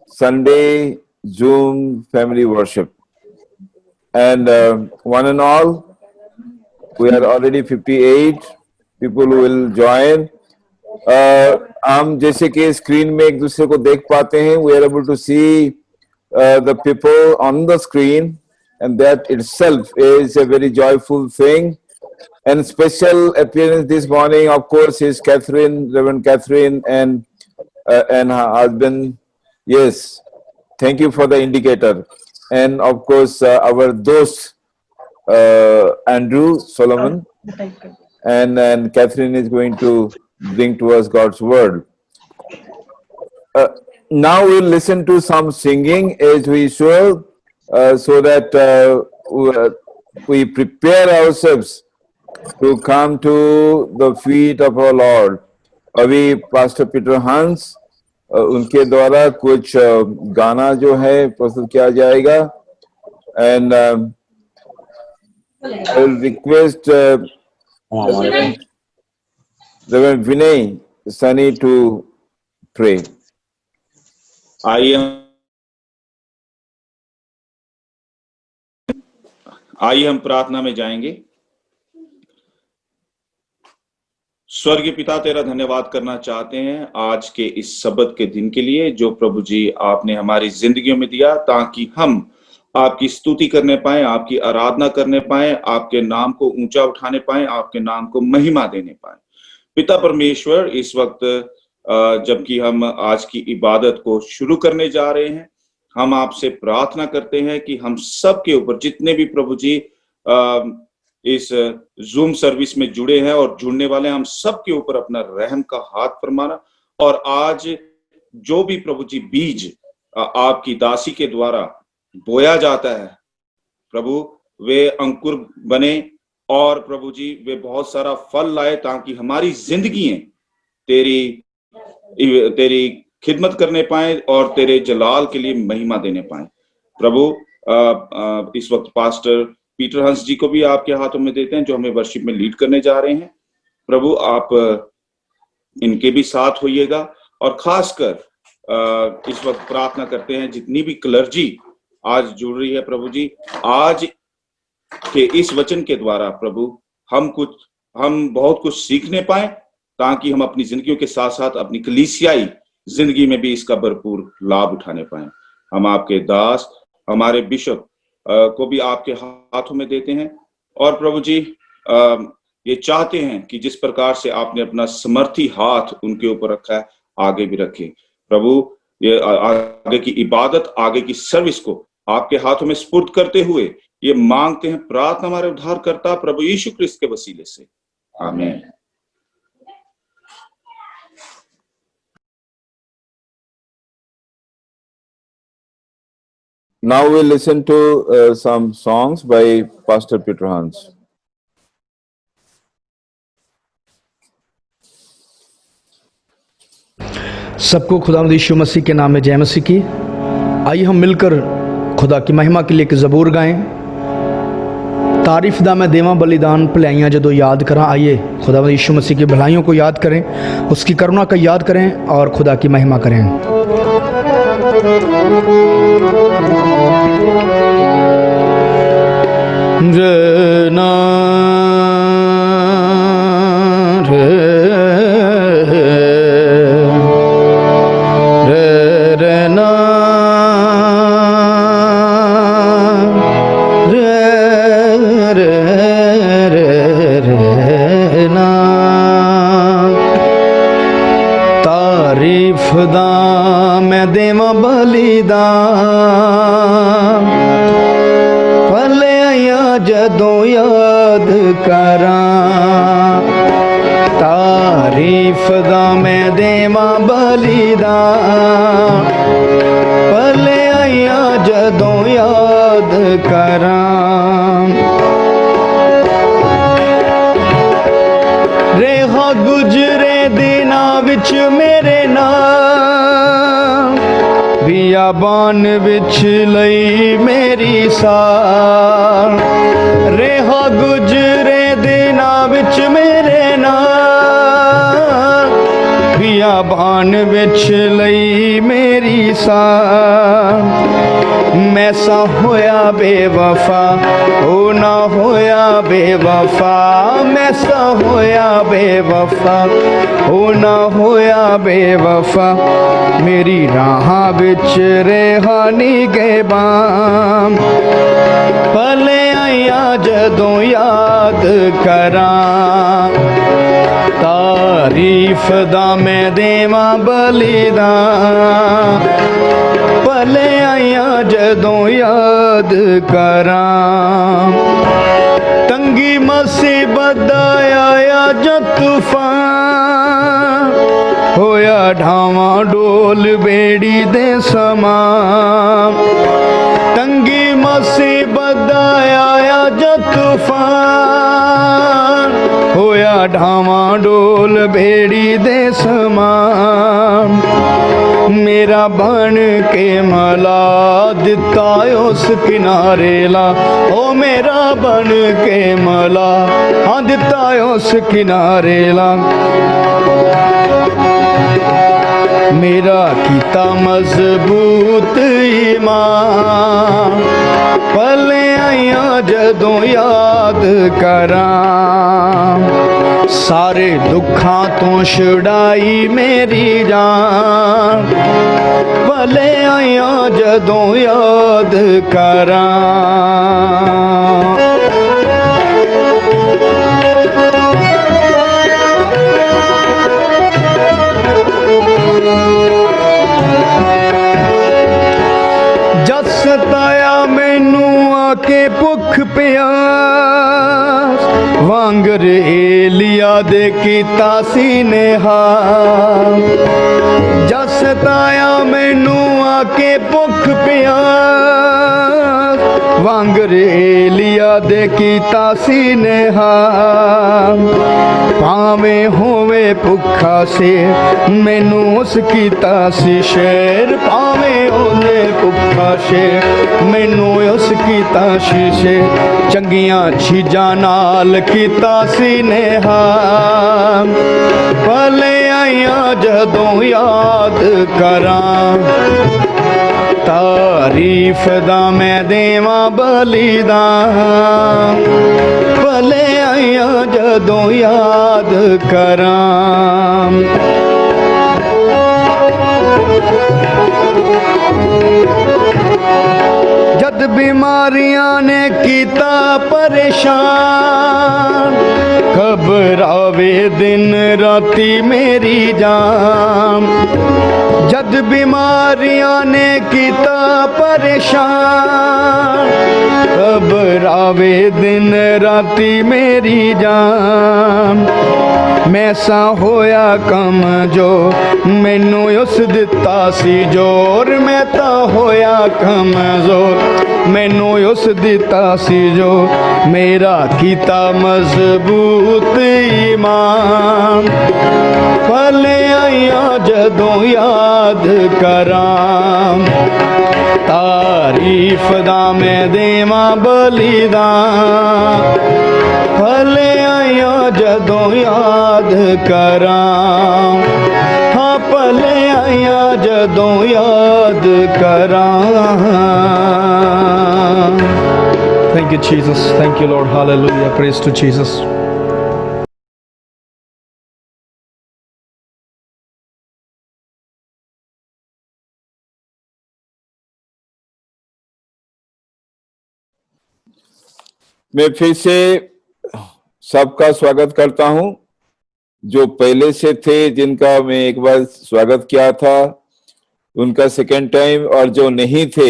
Sunday Zoom family worship. And one and all, we are already 58 people who will join. हम जैसे कि screen में एक दूसरे को देख पाते हैं, we are able to see the people on the screen, and that itself is a very joyful thing. And special appearance this morning, of course, is Catherine, Reverend Catherine, and her husband. Yes, thank you for the indicator. And of course, our dost, Andrew Solomon, and Catherine is going to bring to us God's word. Now we'll listen to some singing as usual, so that we prepare ourselves to come to the feet of our Lord. अभी pastor Peter हंस उनके द्वारा कुछ गाना जो है प्रस्तुत किया जाएगा. And I will request Reverend Vinay Sunny to pray. आइए हम प्रार्थना में जाएंगे. स्वर्गीय पिता, तेरा धन्यवाद करना चाहते हैं आज के इस सब्त के दिन के लिए जो प्रभु जी आपने हमारी जिंदगियों में दिया, ताकि हम आपकी स्तुति करने पाए, आपकी आराधना करने पाए, आपके नाम को ऊंचा उठाने पाए, आपके नाम को महिमा देने पाए. पिता परमेश्वर, इस वक्त जबकि हम आज की इबादत को शुरू करने जा रहे हैं, हम आपसे प्रार्थना करते हैं कि हम सब के ऊपर, जितने भी प्रभु जी इस जूम सर्विस में जुड़े हैं और जुड़ने वाले, हम सब के ऊपर अपना रहम का हाथ फरमाना. और आज जो भी प्रभु जी बीज आपकी दासी के द्वारा बोया जाता है प्रभु, वे अंकुर बने और प्रभु जी वे बहुत सारा फल लाए, ताकि हमारी जिंदगियां तेरी खिदमत करने पाए और तेरे जलाल के लिए महिमा देने पाए. प्रभु इस वक्त पास्टर पीटर हंस जी को भी आपके हाथों में देते हैं, जो हमें वर्शिप में लीड करने जा रहे हैं. प्रभु आप इनके भी साथ होइएगा. और खासकर इस वक्त प्रार्थना करते हैं जितनी भी क्लर्जी आज जुड़ रही है प्रभु जी, आज के इस वचन के द्वारा प्रभु हम बहुत कुछ सीखने पाए, ताकि हम अपनी जिंदगियों के साथ साथ अपनी कलीसियाई जिंदगी में भी इसका भरपूर लाभ उठाने पाए. हम आपके दास, हमारे बिशप को भी आपके हाथों में देते हैं. और प्रभु जी ये चाहते हैं कि जिस प्रकार से आपने अपना समर्थी हाथ उनके ऊपर रखा है, आगे भी रखें. प्रभु ये आगे की इबादत, आगे की सर्विस को आपके हाथों में सुपुर्द करते हुए ये मांगते हैं, प्रार्थना हमारे उद्धारकर्ता प्रभु यीशु क्रिस्त के वसीले से, आमीन. Now we'll listen to some songs by Pastor Peter Hans. सबको खुदावंद यीशु मसीह के नाम में जय मसीह की. आइए हम मिलकर खुदा की महिमा के लिए एक ज़बूर गाएं. तारीफ दा मैं देवा बलिदान भलाइयां जदों याद करा. आइए खुदावंद यीशु मसीह की भलाइयों को याद करें, उसकी करुणा को याद करें और खुदा की महिमा करें. जना तारीफ दा मैं देवा बलिदान भलिया जदों याद करां. तारीफ दा मैं देवा बलिदान भलिया जदों याद करां. रेहा गुजरे दिनां विच मेरे नाम, बियाबान विच लई मेरी सार. रेहा गुजरे दिनां विच मेरे नाम, बियाबान विच लई मेरी सा मैसा होया बेवफा ओ ना होया बेवफा मैसा होया बेवफा ओ ना होया बेवफा मेरी राहां विच रेहानी के बाम भले आया जदों याद करां तारीफ दा मैं देवां बलिदान भले आया जदों याद करां तंगी मुसीबत दा आया जो तूफान होया ढावां डोल बेड़ी दे समा तंगी मुसीबत दा आया जो तूफान होया ढावां डोल बेड़ी दे समा मेरा बन के मला दिता उस किनारे ला ओ मेरा बन के मला हाँ दिता उस किनारे ला मेरा कीता मजबूत ईमान पले आया जदों याद करां सारे दुखां तो छुड़ाई मेरी जान भले आया जदों याद करां जद सताया मैनू आके भुख प्यास वांगर एलिया दे कीता सीनेहा जद सताया मैनू आके भुख प्यास वांगर एलिया दे कीता सीनेहा भावें होवे भुखा से मैनू उस कीता सी शेर भावें होवे भुखा शेर मैनू उस कीता शीशे चंगियां चीजां नाल कीता सी नेहा भले आया जदों याद करां तारीफ दा मैं देवां बलिदान भले आया जदों याद करां जद बीमारियां ने कीता परेशान घबरावे दिन राती मेरी जान जद बीमारियां ने कीता परेशान घबरावे दिन राती मेरी जान मैसा होया कम जो मैनू उस दिता सी जोर मैं ता होया कमजोर मैनू उस दिता सी जो मेरा कीता मजबूत ईमान भले आया जदों याद करां तारीफ दा मैं देवां बलिदान भले आया जदों याद करां हाँ भले आया जदों याद करां Thank you Jesus, thank you Lord, hallelujah, praise to Jesus. मैं फिर से सबका स्वागत करता हूं जो पहले से थे जिनका मैं एक बार स्वागत किया था उनका सेकेंड टाइम और जो नहीं थे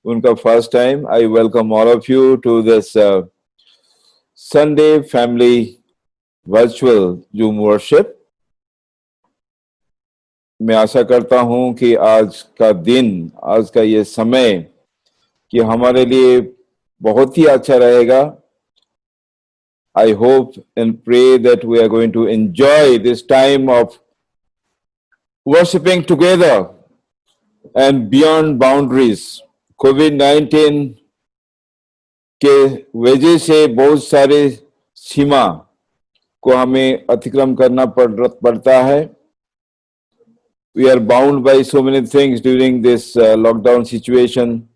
उनका first time I welcome all of you to this Sunday family virtual Zoom worship मैं आशा करता हूं कि आज का दिन आज का ये समय कि हमारे लिए बहुत ही अच्छा रहेगा I hope and pray that we are going to enjoy this time of worshiping together and beyond boundaries. COVID-19 के वजह से बहुत सारे सीमा को हमें अतिक्रम करना पड़ता है we are bound by so many things during this lockdown situation.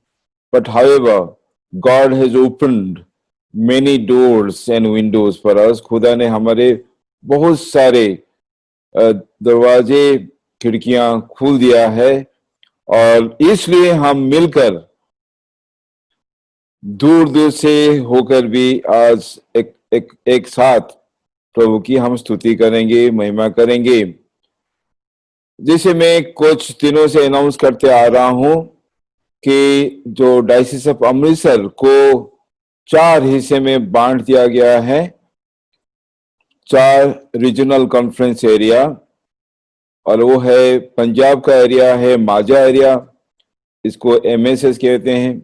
But however, God has opened many doors and windows for us. खुदा ने हमारे बहुत सारे दरवाजे खिड़कियां खोल दिया है, और इसलिए हम मिलकर दूर दूर से होकर भी आज एक साथ प्रभु की हम स्तुति करेंगे, महिमा करेंगे। जिसे मैं कुछ दिनों से अनाउंस करते आ रहा हूं कि जो डायसिस ऑफ अमृतसर को 4 हिस्से में बांट दिया गया है, 4 रीजनल कॉन्फ्रेंस एरिया, और वो है पंजाब का एरिया है माजा एरिया, इसको MSS कहते हैं,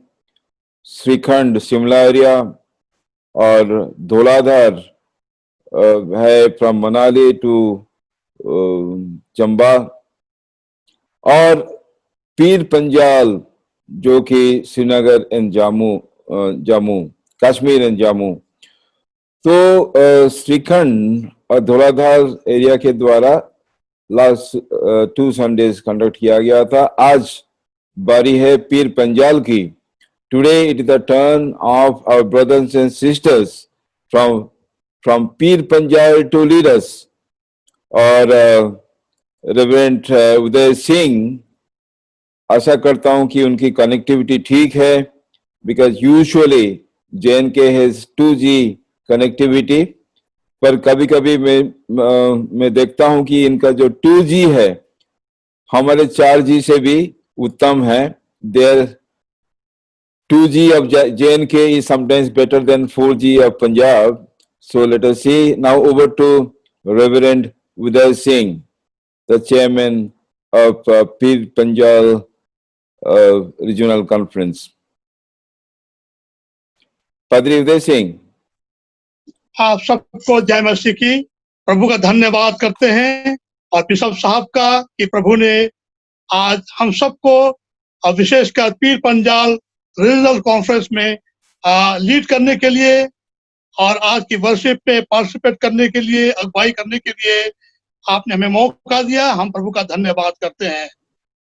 श्रीखंड शिमला एरिया, और धौलाधार है फ्रॉम मनाली टू चंबा, और पीर पंजाल जो कि श्रीनगर एंड जम्मू कश्मीर एंड जम्मू। तो श्रीखंड और धौलाधार एरिया के द्वारा लास्ट 2 संडेज कंडक्ट किया गया था। आज बारी है पीर पंजाल की। Today it is the turn of our brothers and sisters from Pir Panjal to lead us. और रेवरेंड उदय सिंह, आशा करता हूं कि उनकी कनेक्टिविटी ठीक है, because usually JNK has 2G connectivity, पर कभी कभी मैं देखता हूं कि इनका जो 2G है हमारे 4G से भी उत्तम है। There 2G of JNK is sometimes better than 4G of Punjab. So let us see. Now over to Reverend Uday Singh, the chairman of Pir Panjal Regional Conference. Padri Uday Singh. आप सबको जय मसीह की। प्रभु का धन्यवाद करते हैं और bishop साहब का कि प्रभु ने आज हम सबको और विशेषकर पीर पंजाल रीजनल कॉन्फ्रेंस में लीड करने के लिए और आज की वर्शिप पे पार्टिसिपेट करने के लिए, अगुवाई करने के लिए आपने हमें मौका दिया। हम प्रभु का धन्यवाद करते हैं।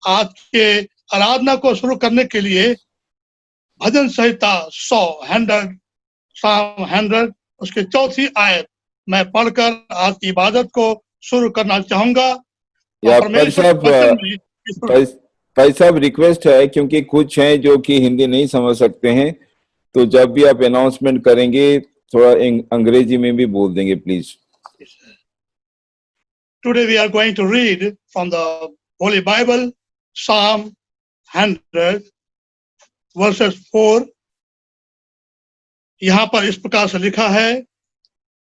आज के आराधना को शुरू करने के लिए भजन संहिता 100 साम 100 उसके 4थी आयत मैं पढ़कर आज की इबादत को शुरू करना चाहूंगा। भाई साहब रिक्वेस्ट है, क्योंकि कुछ हैं जो कि हिंदी नहीं समझ सकते हैं, तो जब भी आप अनाउंसमेंट करेंगे थोड़ा अंग्रेजी में भी बोल देंगे please. Today we are going to read from the Holy Bible, Psalm 100 verses 4। यहाँ पर इस प्रकार से लिखा है,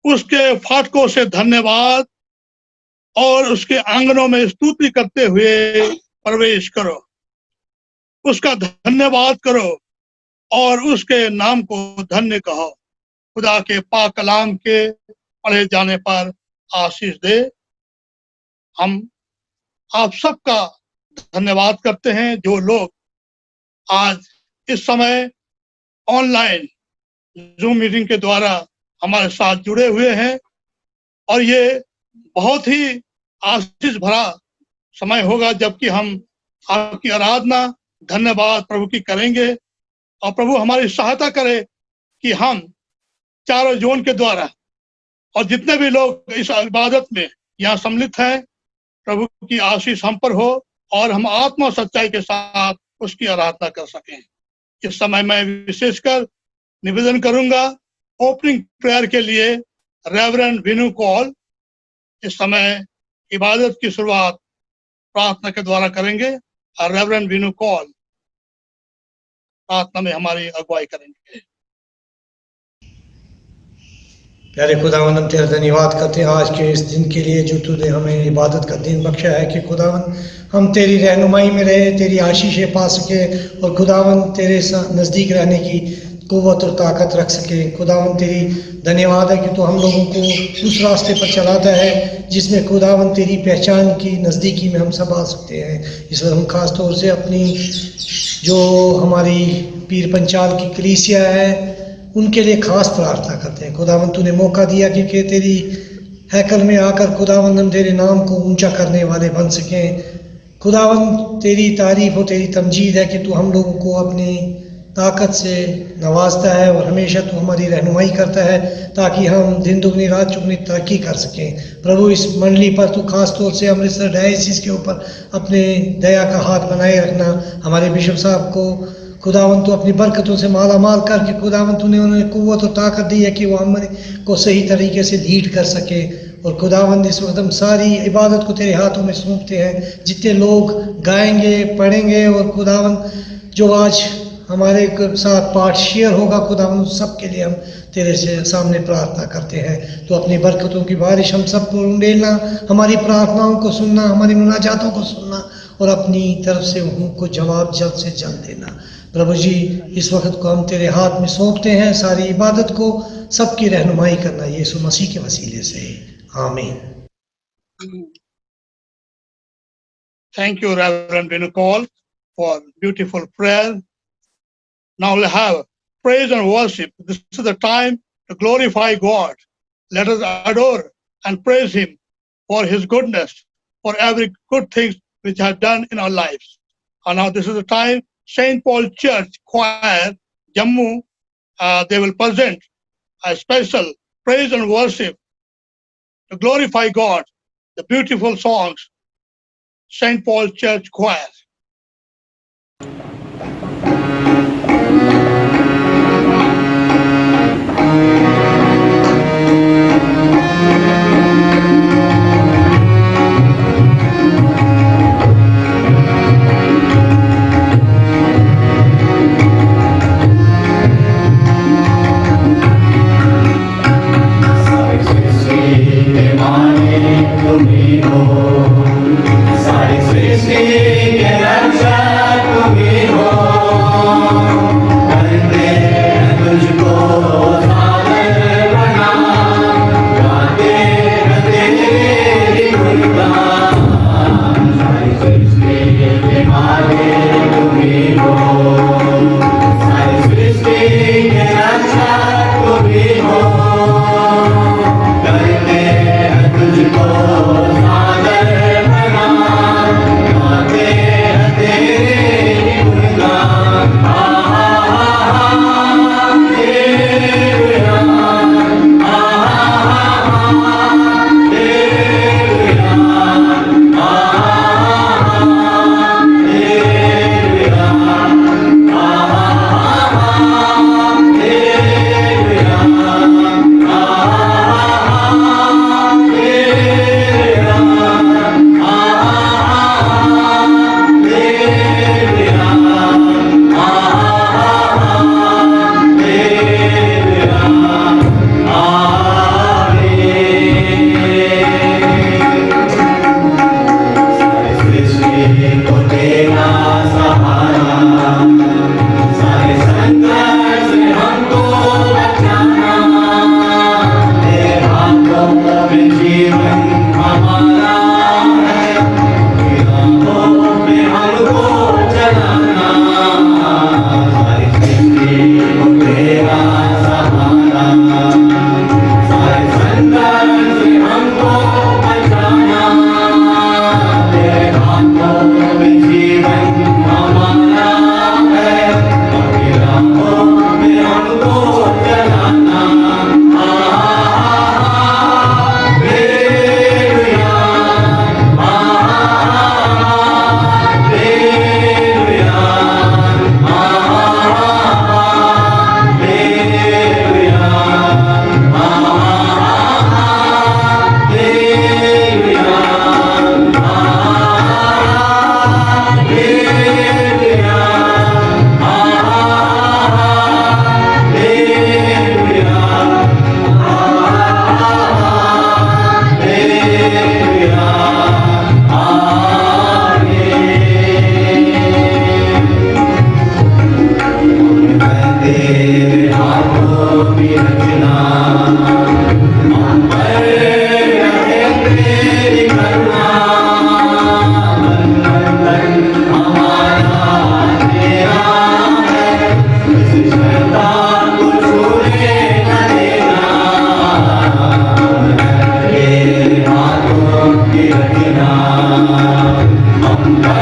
उसके फाटकों से धन्यवाद और उसके आंगनों में स्तुति करते हुए प्रवेश करो। उसका धन्यवाद करो और उसके नाम को धन्य कहो। खुदा के पाक कलाम के पढ़े जाने पर आशीष दे। हम आप सबका धन्यवाद करते हैं जो लोग आज इस समय ऑनलाइन जूम मीटिंग के द्वारा हमारे साथ जुड़े हुए हैं, और ये बहुत ही आशीष भरा समय होगा जबकि हम आपकी आराधना धन्यवाद प्रभु की करेंगे। और प्रभु हमारी सहायता करे कि हम चारों जोन के द्वारा और जितने भी लोग इस इबादत में यहाँ सम्मिलित हैं, प्रभु की आशीष हम पर हो और हम आत्मा सच्चाई के साथ उसकी आराधना कर सकें। इस समय मैं विशेषकर निवेदन करूंगा ओपनिंग प्रेयर के लिए रेवरेंड विनू कॉल इस समय इबादत की शुरुआत प्रार्थना के द्वारा करेंगे और रेवरेंड विनू कॉल प्रार्थना में हमारी अगुवाई करेंगे। प्यारे खुदावन, हम तेरा धन्यवाद करते हैं आज के इस दिन के लिए जो तूने हमें इबादत का दिन बख्शा है कि खुदावन हम तेरी रहनुमाई में रहे, तेरी आशीषें पा सके और खुदावन तेरे नज़दीक रहने की कुव्वत और ताकत रख सके। खुदावन तेरी धन्यवाद है कि तू हम लोगों को उस रास्ते पर चलाता है जिसमें खुदावन तेरी पहचान की नज़दीकी में हम सब आ सकते हैं। इसलिए हम खास तौर से अपनी जो हमारी पीर पंचाल की कलीसिया है उनके लिए खास प्रार्थना करते हैं। खुदावन तूने मौका दिया कि तेरी हैकल में आकर खुदावन हम तेरे नाम को ऊंचा करने वाले बन सकें। खुदावन तेरी तारीफ और तेरी तमजीद है कि तू हम लोगों को अपनी ताकत से नवाजता है और हमेशा तू हमारी रहनुमाई करता है ताकि हम दिन दुगनी रात चुगनी तरक्की कर सकें। प्रभु इस मंडली पर तू खास तौर से अमृतसर डायसिस के ऊपर अपने दया का हाथ बनाए रखना। हमारे बिशप साहब को खुदावन तू अपनी बरकतों से माला माल करके खुदावन तूने उन्हें कुव्वत और ताकत दी है कि वो हमारे को सही तरीके से लीड कर सके। और खुदावंद इस वक्त हम सारी इबादत को तेरे हाथों में सौंपते हैं। जितने लोग गाएंगे पढ़ेंगे और खुदावंद जो आज हमारे साथ पाठ शेयर होगा खुदावंद सब के लिए हम तेरे से सामने प्रार्थना करते हैं। तो अपनी बरकतों की बारिश हम सब पर उंडेलना, हमारी प्रार्थनाओं को सुनना, हमारी मुनाजातों को सुनना और अपनी तरफ से उनको जवाब जल्द से जल्द देना। प्रभु जी इस वक्त को हम तेरे हाथ में सौंपते हैं, सारी इबादत को सबकी रहनुमाई करना यीशु मसीह के वसीले से, आमीन। Thank you, Reverend Vinukol, for beautiful prayer. Now we'll have praise and worship. This is the time to glorify God. Let us adore and praise Him for His goodness, for every good thing which He has done in our lives. And now this is the time St. Paul Church Choir, Jammu, they will present a special praise and worship to glorify God, the beautiful songs, St. Paul Church Choir. हम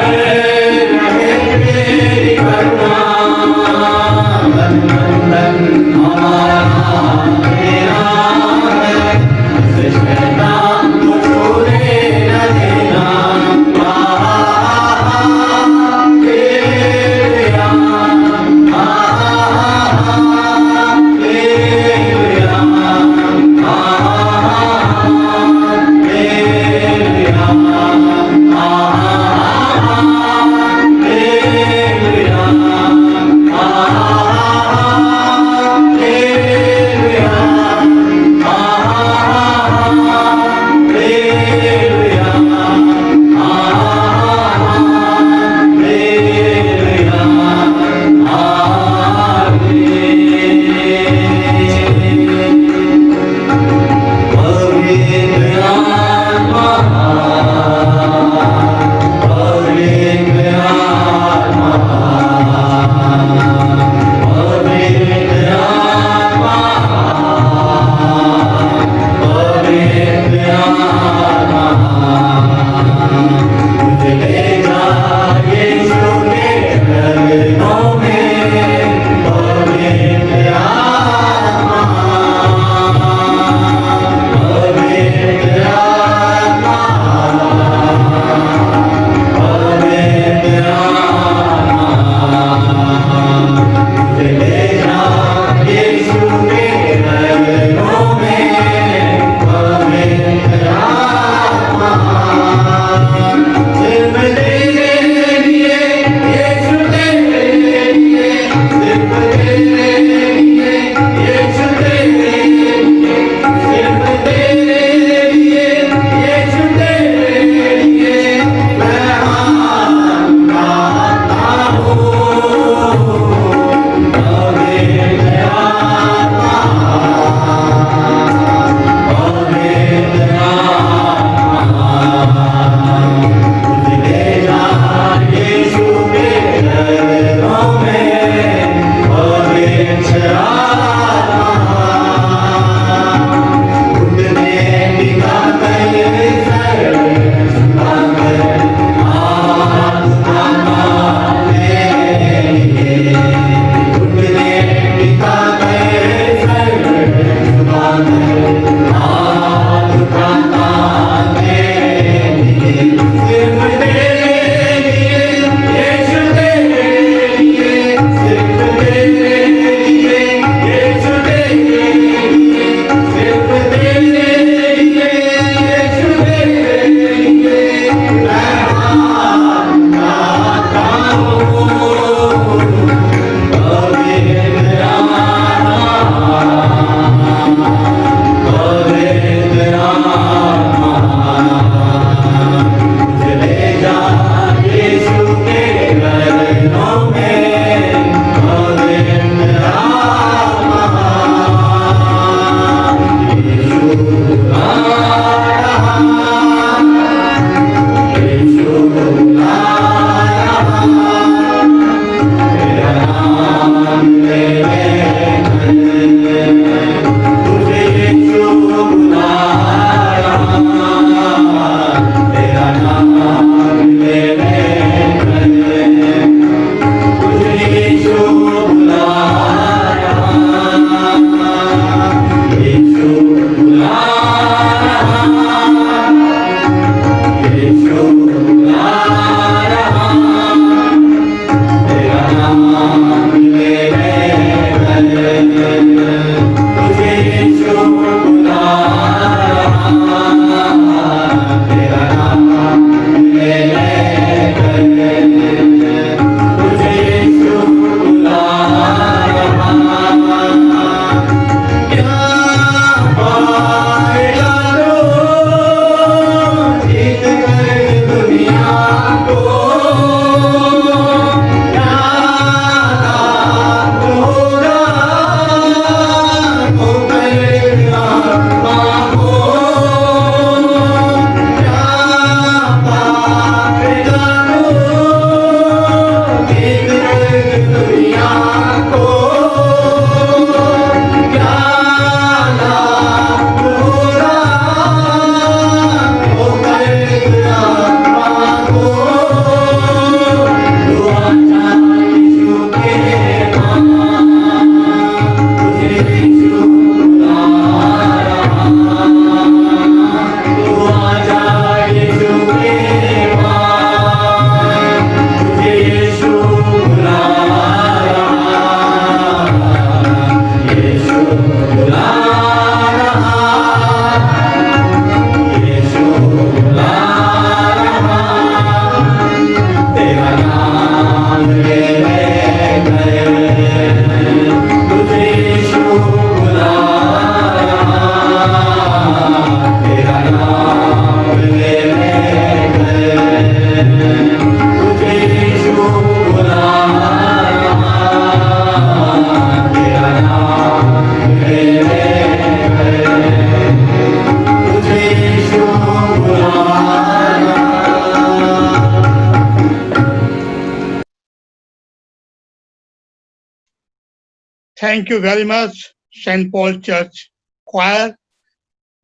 Thank you very much, St. Paul Church Choir,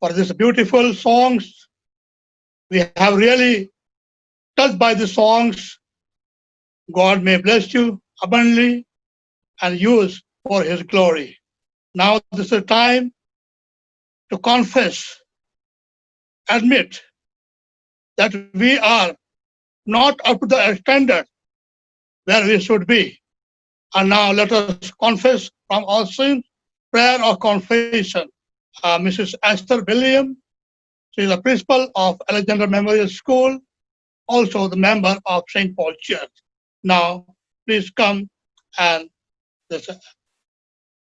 for these beautiful songs. We have really touched by the songs. God may bless you abundantly and use for His glory. Now this is the time to confess, admit that we are not up to the standard where we should be. And now let us confess from our sins. Prayer of confession. Mrs. Esther William, she is the principal of Alexander Memorial School, also the member of St. Paul Church. Now, please come and this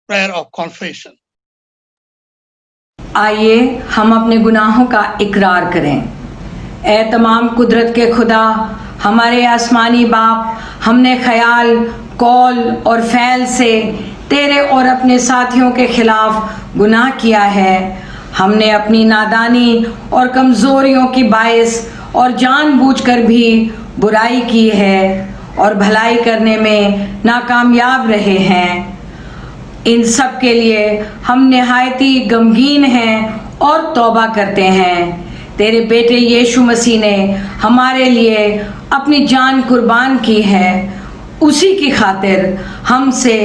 prayer of confession. आइए हम अपने गुनाहों का इकरार करें। ए तमाम कुदरत के खुदा, हमारे आसमानी बाप, हमने ख्याल, कौल और फ़ैल से तेरे और अपने साथियों के खिलाफ गुनाह किया है। हमने अपनी नादानी और कमज़ोरियों की बाइस और जानबूझकर भी बुराई की है और भलाई करने में नाकामयाब रहे हैं। इन सब के लिए हम निहायती गमगीन हैं और तौबा करते हैं। तेरे बेटे यीशु मसीह ने हमारे लिए अपनी जान कुर्बान की है। उसी की खातिर हमसे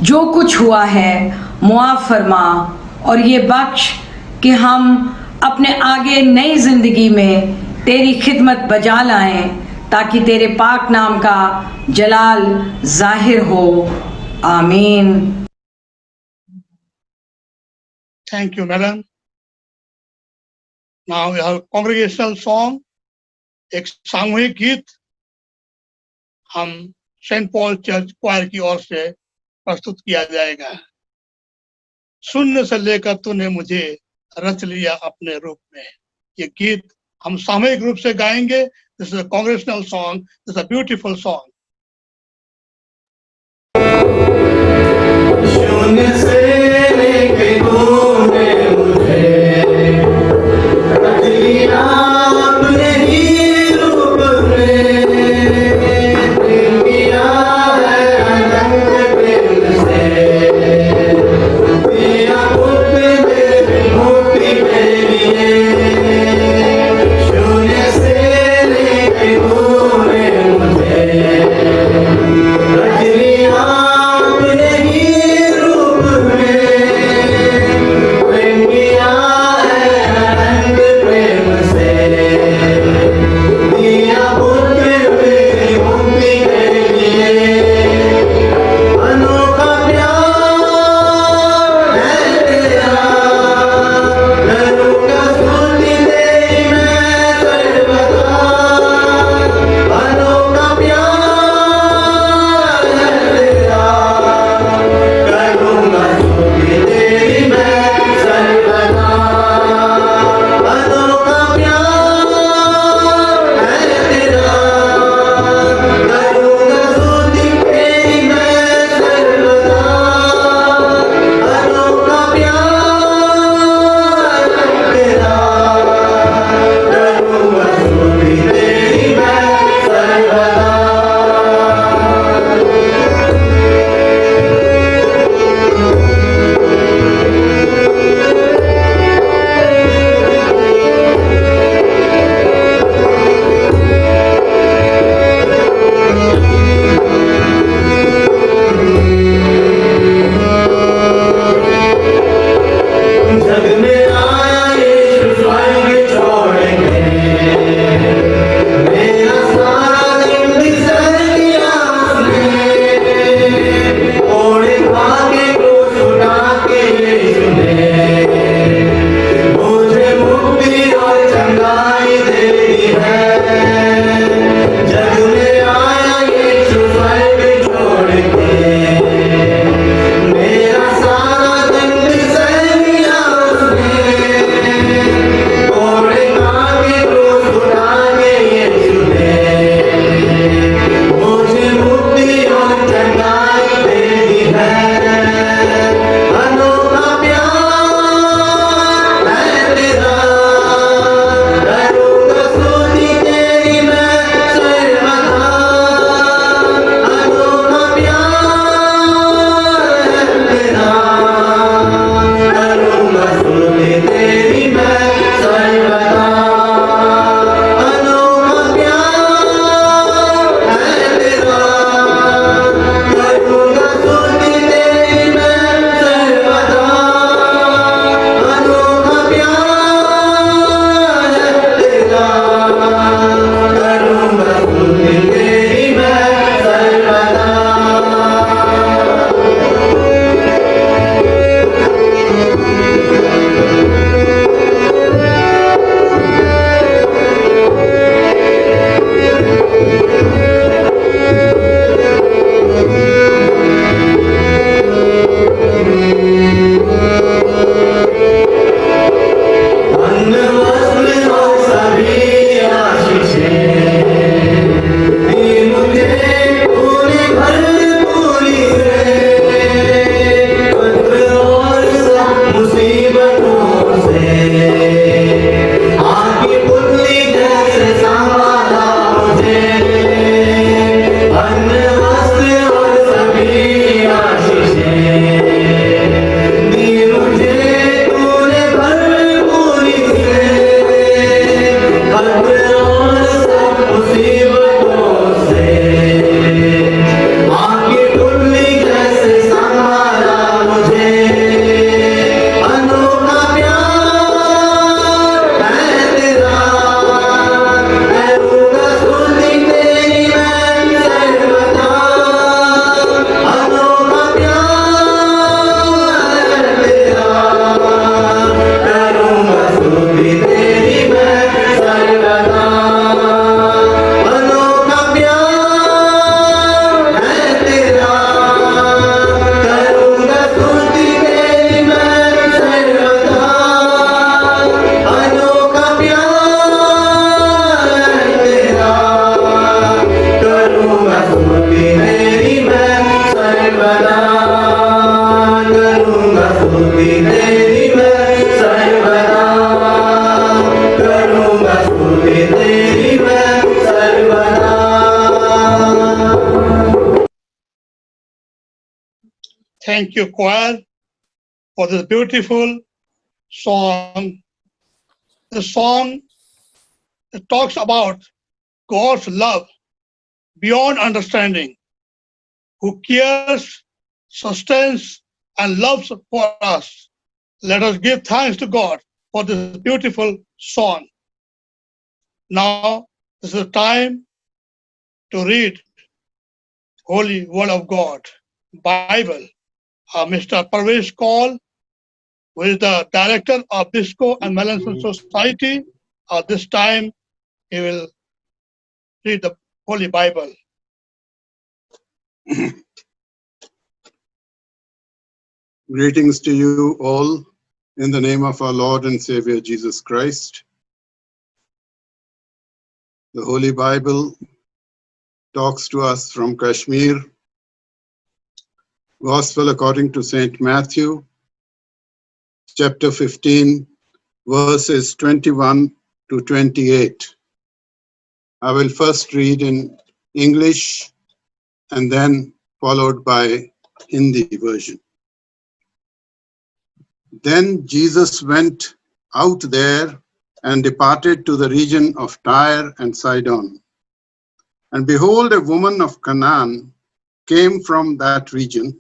जो कुछ हुआ है मुआफ़ फरमा और ये बख्श कि हम अपने आगे नई ज़िंदगी में तेरी खिदमत बजा लाएं, ताकि तेरे पाक नाम का जलाल ज़ाहिर हो। आमीन। Thank you, madam. Now we have congregational song, एक सामूहिक गीत हम सेंट पॉल चर्च क्वायर की ओर से प्रस्तुत किया जाएगा। शून्य से लेकर तूने मुझे रच लिया अपने रूप में। ये गीत हम सामूहिक रूप से गाएंगे। This is a congregational song. This is a beautiful song. शून्य से लेके तूने मुझे रच लिया अपने ही रूप में, प्रेम किया है अनंत प्रेम से, दिया मुक्ति मेरी मुक्ति के लिए। शून्य से लेके तूने मुझे Thank you, choir, for this beautiful song. The song talks about God's love beyond understanding, who cares, sustains, and loves for us. Let us give thanks to God for this beautiful song. Now, this is the time to read Holy Word of God, Bible. Mr. Parvesh Kaul, who is the director of Disco and Melanson Society, this time he will read the Holy Bible. Greetings to you all in the name of our Lord and Savior Jesus Christ. The Holy Bible talks to us from Kashmir. Gospel according to St. Matthew, chapter 15, verses 21 to 28. I will first read in English and then followed by Hindi version. Then Jesus went out there and departed to the region of Tyre and Sidon. And behold, a woman of Canaan came from that region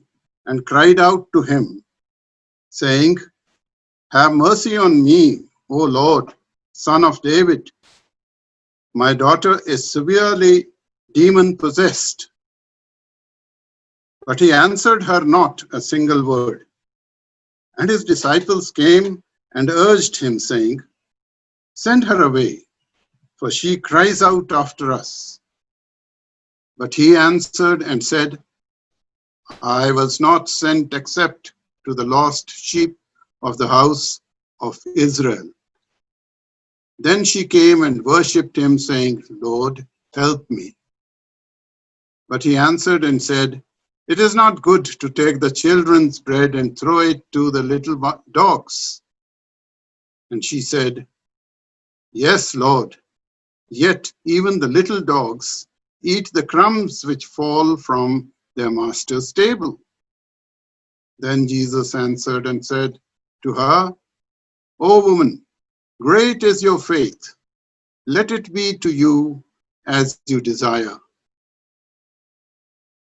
and cried out to him, saying, "Have mercy on me, O Lord, Son of David. My daughter is severely demon-possessed." But he answered her not a single word. And his disciples came and urged him, saying, "Send her away, for she cries out after us." But he answered and said, "I was not sent except to the lost sheep of the house of Israel." Then she came and worshipped him, saying, "Lord, help me." But he answered and said, "It is not good to take the children's bread and throw it to the little dogs." And she said, "Yes, Lord, yet even the little dogs eat the crumbs which fall from their master's table." Then Jesus answered and said to her, "O woman, great is your faith. Let it be to you as you desire."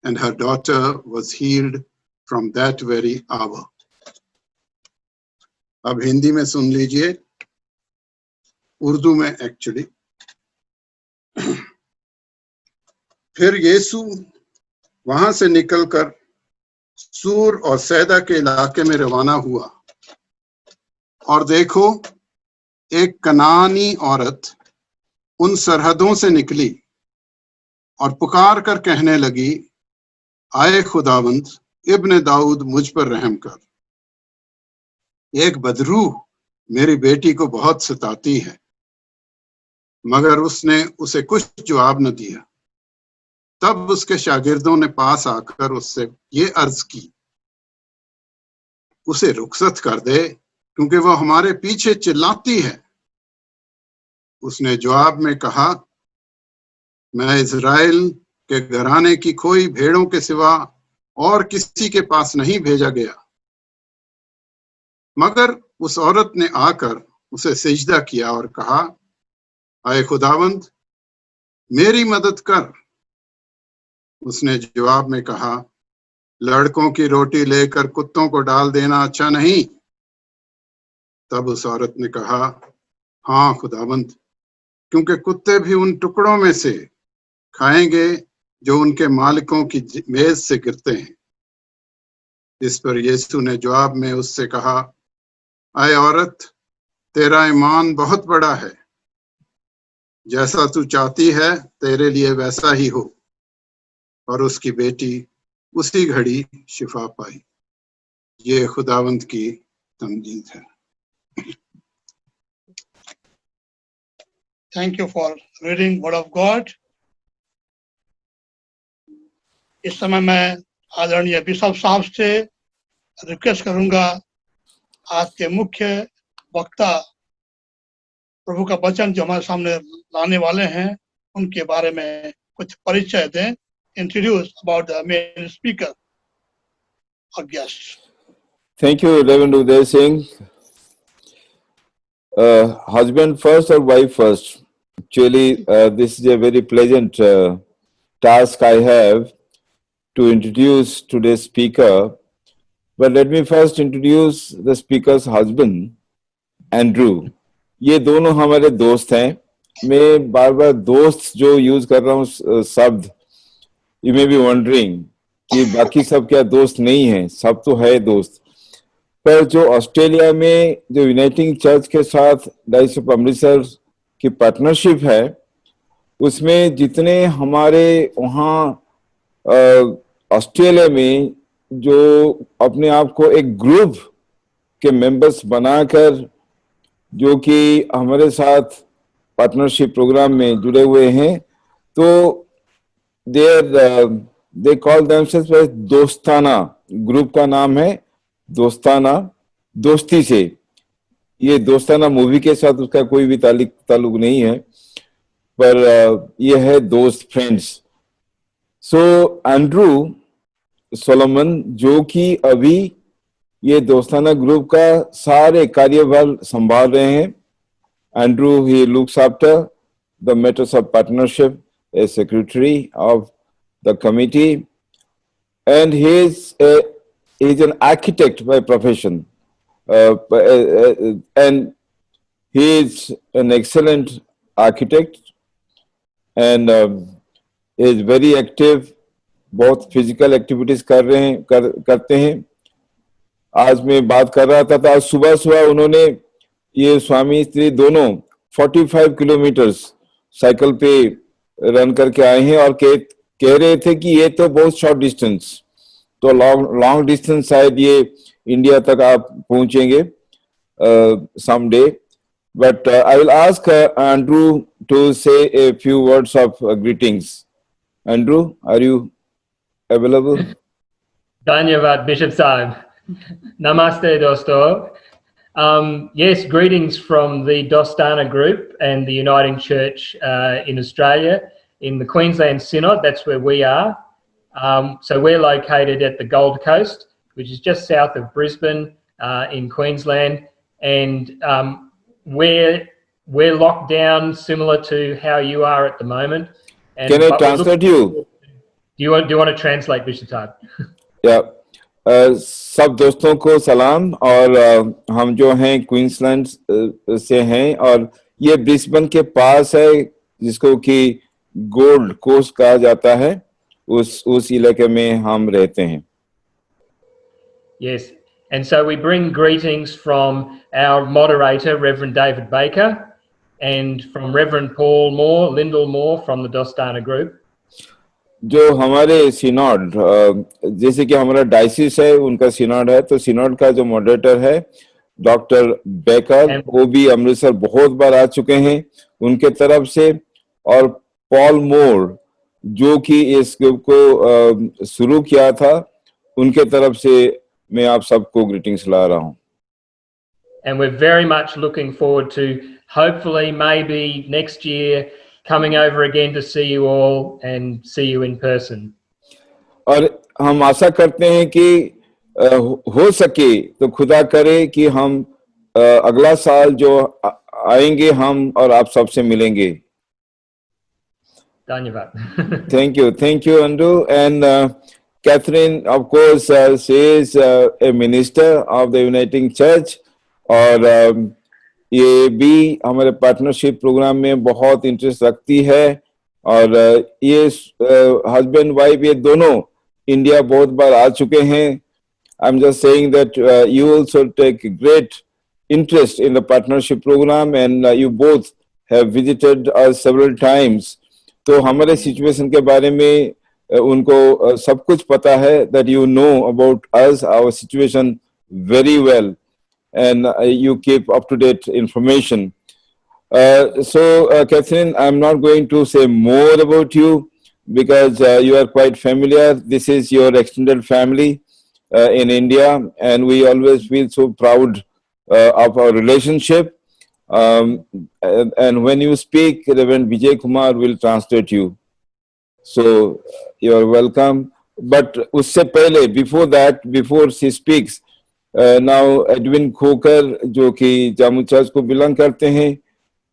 And her daughter was healed from that very hour. अब हिंदी में सुन लीजिए, उर्दू में actually. फिर यीशु वहां से निकलकर सूर और सैदा के इलाके में रवाना हुआ, और देखो, एक कनानी औरत उन सरहदों से निकली और पुकार कर कहने लगी, "आए खुदावंद, इब्न दाऊद, मुझ पर रहम कर। एक बदरूह मेरी बेटी को बहुत सताती है।" मगर उसने उसे कुछ जवाब न दिया। तब उसके शागिर्दों ने पास आकर उससे ये अर्ज की, "उसे रुखसत कर दे, क्योंकि वह हमारे पीछे चिल्लाती है।" उसने जवाब में कहा, "मैं इज़राइल के घराने की कोई भेड़ों के सिवा और किसी के पास नहीं भेजा गया।" मगर उस औरत ने आकर उसे सिजदा किया और कहा, "आए खुदावंद, मेरी मदद कर।" उसने जवाब में कहा, "लड़कों की रोटी लेकर कुत्तों को डाल देना अच्छा नहीं।" तब उस औरत ने कहा, "हाँ खुदावंद, क्योंकि कुत्ते भी उन टुकड़ों में से खाएंगे जो उनके मालिकों की मेज से गिरते हैं।" इस पर यीशु ने जवाब में उससे कहा, "आए औरत, तेरा ईमान बहुत बड़ा है। जैसा तू चाहती है तेरे लिए वैसा ही हो।" और उसकी बेटी उसी घड़ी शिफा पाई। ये खुदावंद की तमजीद है। Thank you for reading Word of God. इस समय मैं आदरणीय बिशप साहब से रिक्वेस्ट करूंगा, आज के मुख्य वक्ता प्रभु का वचन जो हमारे सामने लाने वाले हैं, उनके बारे में कुछ परिचय दें। Introduce about the main speaker. our guests. Thank you, Reverend Uday Singh. Husband first or wife first? Actually, this is a very pleasant task I have to introduce today's speaker. But let me first introduce the speaker's husband, Andrew. ये दोनों हमारे दोस्त हैं. मैं बार बार दोस्त जो use कर रहा हूँ शब्द, you may be wondering कि बाकी सब क्या दोस्त नहीं हैं, सब तो है दोस्त. पर जो ऑस्ट्रेलिया में जो यूनाइटिंग चर्च के साथ डाइस ऑफ अमृतसर की पार्टनरशिप है, उसमें जितने हमारे वहाँ ऑस्ट्रेलिया में जो अपने आप को एक ग्रुप के मेंबर्स बनाकर जो कि हमारे साथ पार्टनरशिप प्रोग्राम में जुड़े हुए हैं, तो दे कॉल देमसेल्व्स दोस्ताना. ग्रुप का नाम है दोस्ताना, दोस्ती से. ये दोस्ताना मूवी के साथ उसका कोई भी ताल्लुक नहीं है, पर ये है दोस्त, फ्रेंड्स. सो एंड्रू सोलोमन, जो कि अभी ये दोस्ताना ग्रुप का सारे कार्यभार संभाल रहे हैं. Andrew, he looks after the matters of partnership, A secretary of the committee, and he is an architect by profession, and he is an excellent architect, and he is very active. बहुत physical activities करते हैं. आज मैं बात कर रहा था, तो आज सुबह सुबह उन्होंने, ये स्वामी स्त्री दोनों 45 किलोमीटर्स साइकिल पे रन करके आए हैं, और कह रहे थे कि ये तो बहुत शॉर्ट डिस्टेंस, तो लॉन्ग डिस्टेंस शायद ये इंडिया तक आप पहुंचेंगे someday. But I will ask Andrew to say a few words of greetings. Andrew, are you available? Dhanyavad, Bishop Sahib. Namaste, Dosto. Yes, greetings from the Dostana Group and the Uniting Church in Australia, in the Queensland Synod. That's where we are. So we're located at the Gold Coast, which is just south of Brisbane in Queensland, and we're locked down similar to how you are at the moment. And can I translate you? Do you want to translate, Bishop Sahib? Yeah. सब दोस्तों को सलाम, और हम जो हैं Queensland से हैं, और ये ब्रिस्बेन के पास है, जिसको कि गोल्ड कोस्ट कहा जाता है. उस इलाके में हम रहते हैं. Yes, and so we bring greetings from our moderator, Reverend David Baker, and from Reverend Paul Moore, Lyndall Moore from the Dostana Group. जो हमारे सिनोड, जैसे कि हमारा डायसिस है, उनका सिनोड है, तो सिनोड का जो मॉडरेटर है डॉक्टर बेकर, वो भी अमृतसर बहुत बार आ चुके हैं उनके तरफ से, और पॉल मोर जो कि इस ग्रुप को शुरू किया था, उनके तरफ से मैं आप सबको ग्रीटिंग्स ला रहा हूँ. And we're very much looking forward to hopefully maybe next year coming over again to see you all and see you in person. और हम आशा करते हैं कि हो सके तो खुदा करे कि हम अगला साल जो आएंगे हम और आप सबसे मिलेंगे. Dhanyavad. Thank you, Andrew. And Catherine, of course, she is a minister of the Uniting Church, और ये भी हमारे पार्टनरशिप प्रोग्राम में बहुत इंटरेस्ट रखती है, और ये हस्बैंड वाइफ ये दोनों इंडिया बहुत बार आ चुके हैं. I'm just saying that you also take great interest in the partnership program, and you both have visited us several times. तो हमारे सिचुएशन के बारे में उनको सब कुछ पता है, that you know about us, our situation very well, and you keep up-to-date information. So, Catherine, I'm not going to say more about you because you are quite familiar. This is your extended family in India, and we always feel so proud of our relationship. And when you speak, Reverend Vijay Kumar will translate you. So, you are welcome. but उससे पहले before she speaks, now Edwin Khoker जो कि Jamu church को belong करते हैं,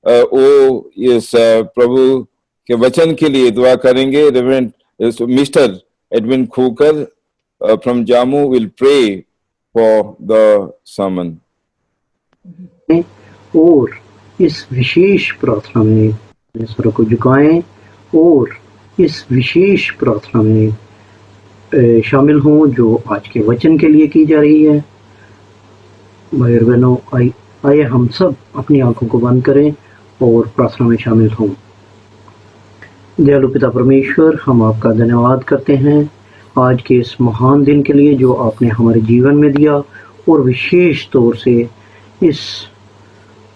वो इस प्रभु के वचन के लिए दुआ करेंगे. Reverend Mr. Edwin Khoker from Jammu will pray for the sermon. और इस विशेष प्रार्थना में अपने सरों को झुकाएं और इस विशेष प्रार्थना में शामिल हों जो आज के वचन के लिए की जा रही है. भाई और बहनों, आइए हम सब अपनी आंखों को बंद करें और प्रार्थना में शामिल हों. दयालु पिता परमेश्वर, हम आपका धन्यवाद करते हैं आज के इस महान दिन के लिए जो आपने हमारे जीवन में दिया, और विशेष तौर से इस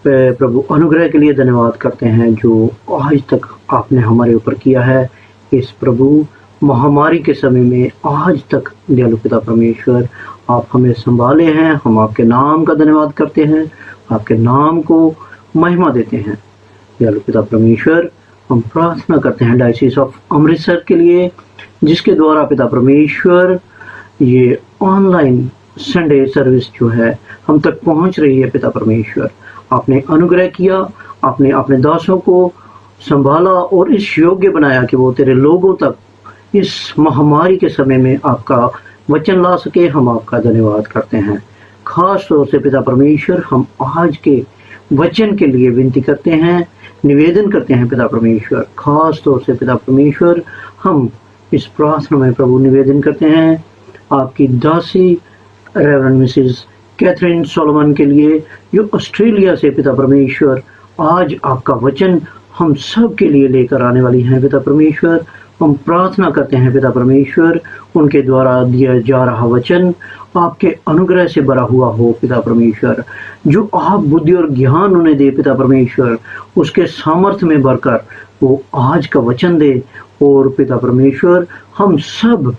प्रभु अनुग्रह के लिए धन्यवाद करते हैं जो आज तक आपने हमारे ऊपर किया है. इस प्रभु महामारी के समय में आज तक दयालु पिता परमेश्वर आप हमें संभाले हैं. हम आपके नाम का धन्यवाद करते हैं, आपके नाम को महिमा देते हैं. दयालु पिता परमेश्वर, हम प्रार्थना करते हैं डायसिस ऑफ अमृतसर के लिए, जिसके द्वारा पिता परमेश्वर ये ऑनलाइन संडे सर्विस जो है हम तक पहुंच रही है. पिता परमेश्वर, आपने अनुग्रह किया, आपने अपने दासों को संभाला और इस योग्य बनाया कि वो तेरे लोगों तक इस महामारी के समय में आपका वचन ला सके. हम आपका धन्यवाद करते हैं. खास तौर से पिता परमेश्वर, हम आज के वचन के लिए विनती करते हैं, निवेदन करते हैं. पिता परमेश्वर, खास तौर से पिता परमेश्वर, हम इस प्रार्थना में प्रभु निवेदन करते हैं आपकी दासी रेवरेंड मिसेस कैथरीन सोलोमन के लिए, जो ऑस्ट्रेलिया से पिता परमेश्वर आज आपका वचन हम सब के लिए लेकर आने वाली हैं. पिता परमेश्वर, हम प्रार्थना करते हैं पिता परमेश्वर, उनके द्वारा दिया जा रहा वचन आपके अनुग्रह से भरा हुआ हो. पिता परमेश्वर, जो आप बुद्धि और ज्ञान उन्हें दे पिता परमेश्वर, उसके सामर्थ्य में भरकर वो आज का वचन दे. और पिता परमेश्वर, हम सब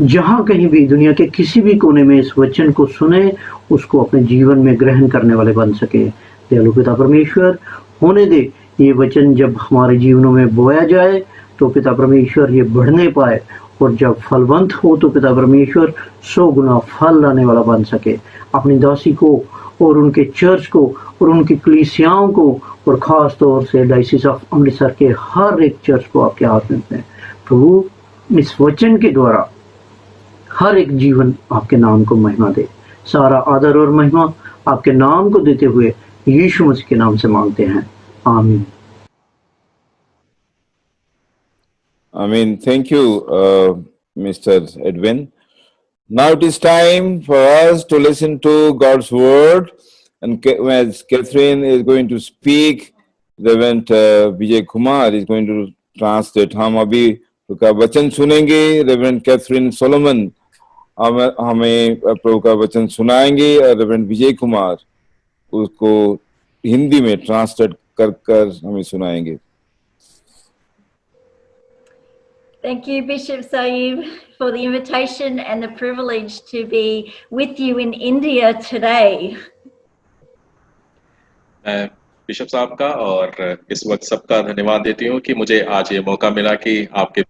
जहाँ कहीं भी दुनिया के किसी भी कोने में इस वचन को सुने, उसको अपने जीवन में ग्रहण करने वाले बन सके. दयालु पिता परमेश्वर, होने दे ये वचन जब हमारे जीवनों में बोया जाए तो पिता परमेश्वर ये बढ़ने पाए, और जब फलवंत हो तो पिता परमेश्वर 100 गुना फल लाने वाला बन सके. अपनी दासी को और उनके चर्च को और उनकी कलीसियाओं को और ख़ास तौर से डायसिस ऑफ अमृतसर के हर एक चर्च को आपके हाथ में दें. प्रभु, इस वचन के द्वारा हर एक जीवन आपके नाम को महिमा दे. सारा आदर और महिमा आपके नाम को देते हुए यीशु मसीह के नाम से मांगते हैं. आमीन. Amen. Thank you, Mr. Edwin. Now it is time for us to listen to God's word, and as Catherine is going to speak, Reverend Vijay Kumar is going to translate. हम अभी उनका वचन सुनेंगे. Reverend Catherine Solomon हमें प्रभु का वचन सुनाएंगे, और Reverend विजय कुमार उसको हिंदी में ट्रांसलेट कर हमें सुनाएंगे. Thank you, Bishop Saib, for the invitation and the privilege to be with you in India today. मैं बिशप साहब का और इस वक्त सबका धन्यवाद देती हूँ कि मुझे आज ये मौका मिला कि आपके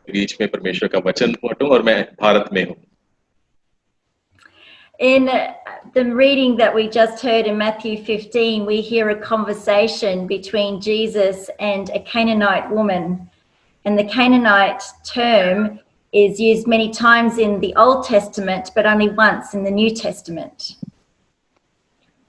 बीच में परमेश्वर का वचन बांटूं, और मैं भारत में हूँ. In the reading that we just heard in Matthew 15, we hear a conversation between Jesus and a Canaanite woman. And the Canaanite term is used many times in the Old Testament, but only once in the New Testament.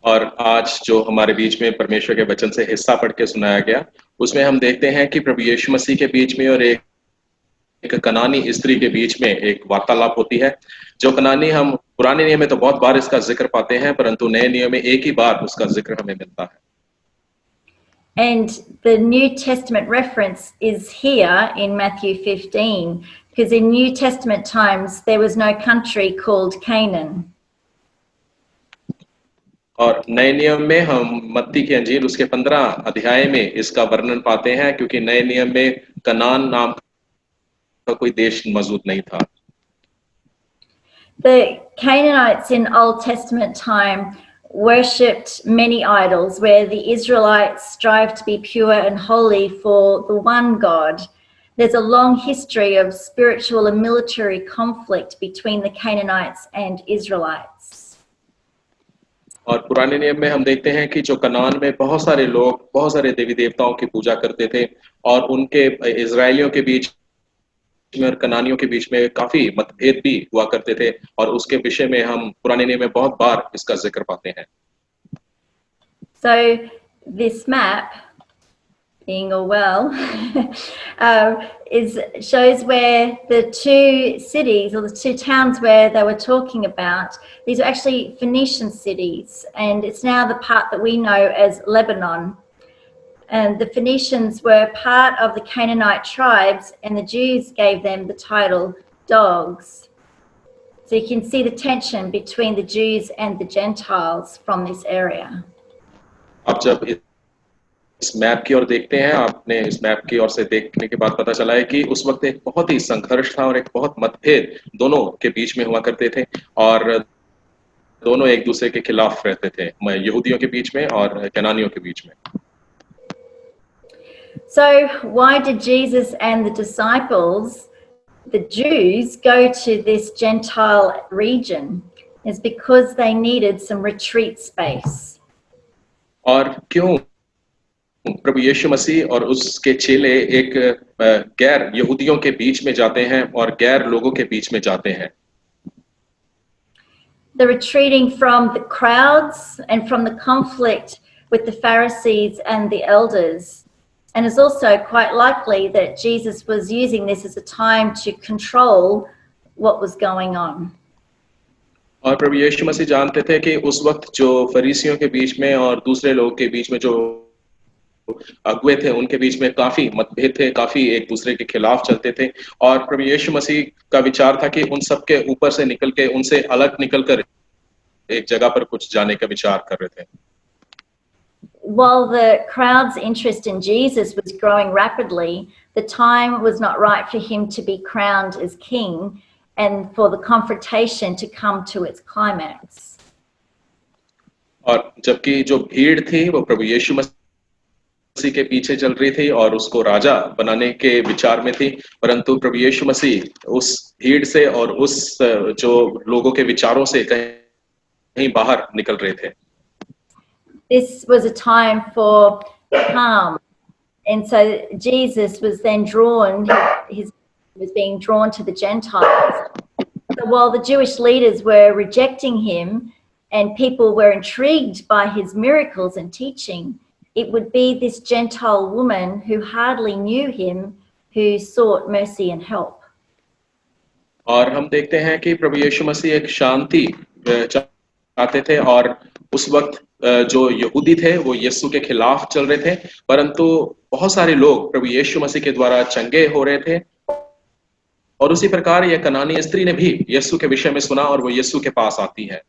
और आज जो हमारे बीच में परमेश्वर के वचन से हिस्सा पढ़ के सुनाया गया, उसमें हम देखते हैं कि प्रभु यीशु मसीह के बीच में और एक कनानी स्त्री के बीच में एक वार्तालाप होती है. जो कनानी हम पुराने नियम में तो बहुत बार इसका जिक्र पाते हैं, परंतु नए नियम में एक ही बार उसका जिक्र हमें मिलता है. And the New Testament reference is here in Matthew 15, because in New Testament times there was no country called Canaan. और नए नियम में हम मत्ती की अंजील उसके 15 अध्याय में इसका वर्णन पाते हैं, क्योंकि नए नियम में कनान नाम का कोई देश मौजूद नहीं था. The Canaanites in Old Testament time worshipped many idols, where the Israelites strived to be pure and holy for the one God. There's a long history of spiritual and military conflict between the Canaanites and Israelites. और पुराने नियम में हम देखते हैं कि जो कनान में बहुत सारे लोग बहुत सारे देवी देवताओं की पूजा करते थे और उनके इजरायलियों के बीच में और कनानियों के बीच में काफी मतभेद भी हुआ करते थे और उसके विषय में हम पुराने नियम में बहुत बार इसका जिक्र पाते हैं. So this map, being all well, shows where the two cities or the two towns where they were talking about, these are actually Phoenician cities, and it's now the part that we know as Lebanon. And the Phoenicians were part of the Canaanite tribes, and the Jews gave them the title dogs. So you can see the tension between the Jews and the Gentiles from this area. आप जब इस map की ओर देखते हैं, आपने इस map की ओर से देखने के बाद पता चला है कि उस वक्त एक बहुत ही संघर्ष था और एक बहुत मतभेद दोनों के बीच में हुआ करते थे और दोनों एक दूसरे के खिलाफ रहते थे, यहूदियों के बीच में और कनानियों के बीच में. So why did Jesus and the disciples, the Jews, go to this Gentile region? It's because they needed some retreat space. और क्यों प्रभु यीशु मसीह और उसके चेले एक गैर यहूदियों के बीच में जाते हैं और गैर लोगों के बीच में जाते हैं? They're retreating from the crowds and from the conflict with the Pharisees and the elders. And it's also quite likely that Jesus was using this as a time to control what was going on. और प्रभु यीशु मसीह जानते थे कि उस वक्त जो फरीसियों के बीच में और दूसरे लोगों के बीच में जो अगुए थे उनके बीच में काफी मतभेद थे, काफी एक दूसरे के खिलाफ चलते थे और प्रभु यीशु मसीह का विचार था कि उन सब के ऊपर से निकल के उनसे अलग निकलकर एक जगह पर कुछ जाने का विचार कर रहे थे. While the crowd's interest in Jesus was growing rapidly, the time was not right for him to be crowned as king and for the confrontation to come to its climax. और जबकि जो भीड़ थी वो प्रभु यीशु मसीह के पीछे चल रही थी और उसको राजा बनाने के विचार में थी, परंतु प्रभु यीशु मसीह उस भीड़ से और उस जो लोगों के विचारों से कहीं बाहर निकल रहे थे. This was a time for calm, and so Jesus was then drawn, was being drawn to the Gentiles. So while the Jewish leaders were rejecting him and people were intrigued by his miracles and teaching, it would be this Gentile woman who hardly knew him who sought mercy and help. और हम देखते हैं कि प्रभु यीशु मसीह एक शांति चाहते थे और उस वक्त जो यहूदी थे वो यीशु के खिलाफ चल रहे थे, परंतु बहुत सारे लोग प्रभु यीशु मसीह के द्वारा चंगे हो रहे थे और उसी प्रकार यह कनानी स्त्री ने भी यीशु के विषय में सुना और वो यीशु के पास आती है.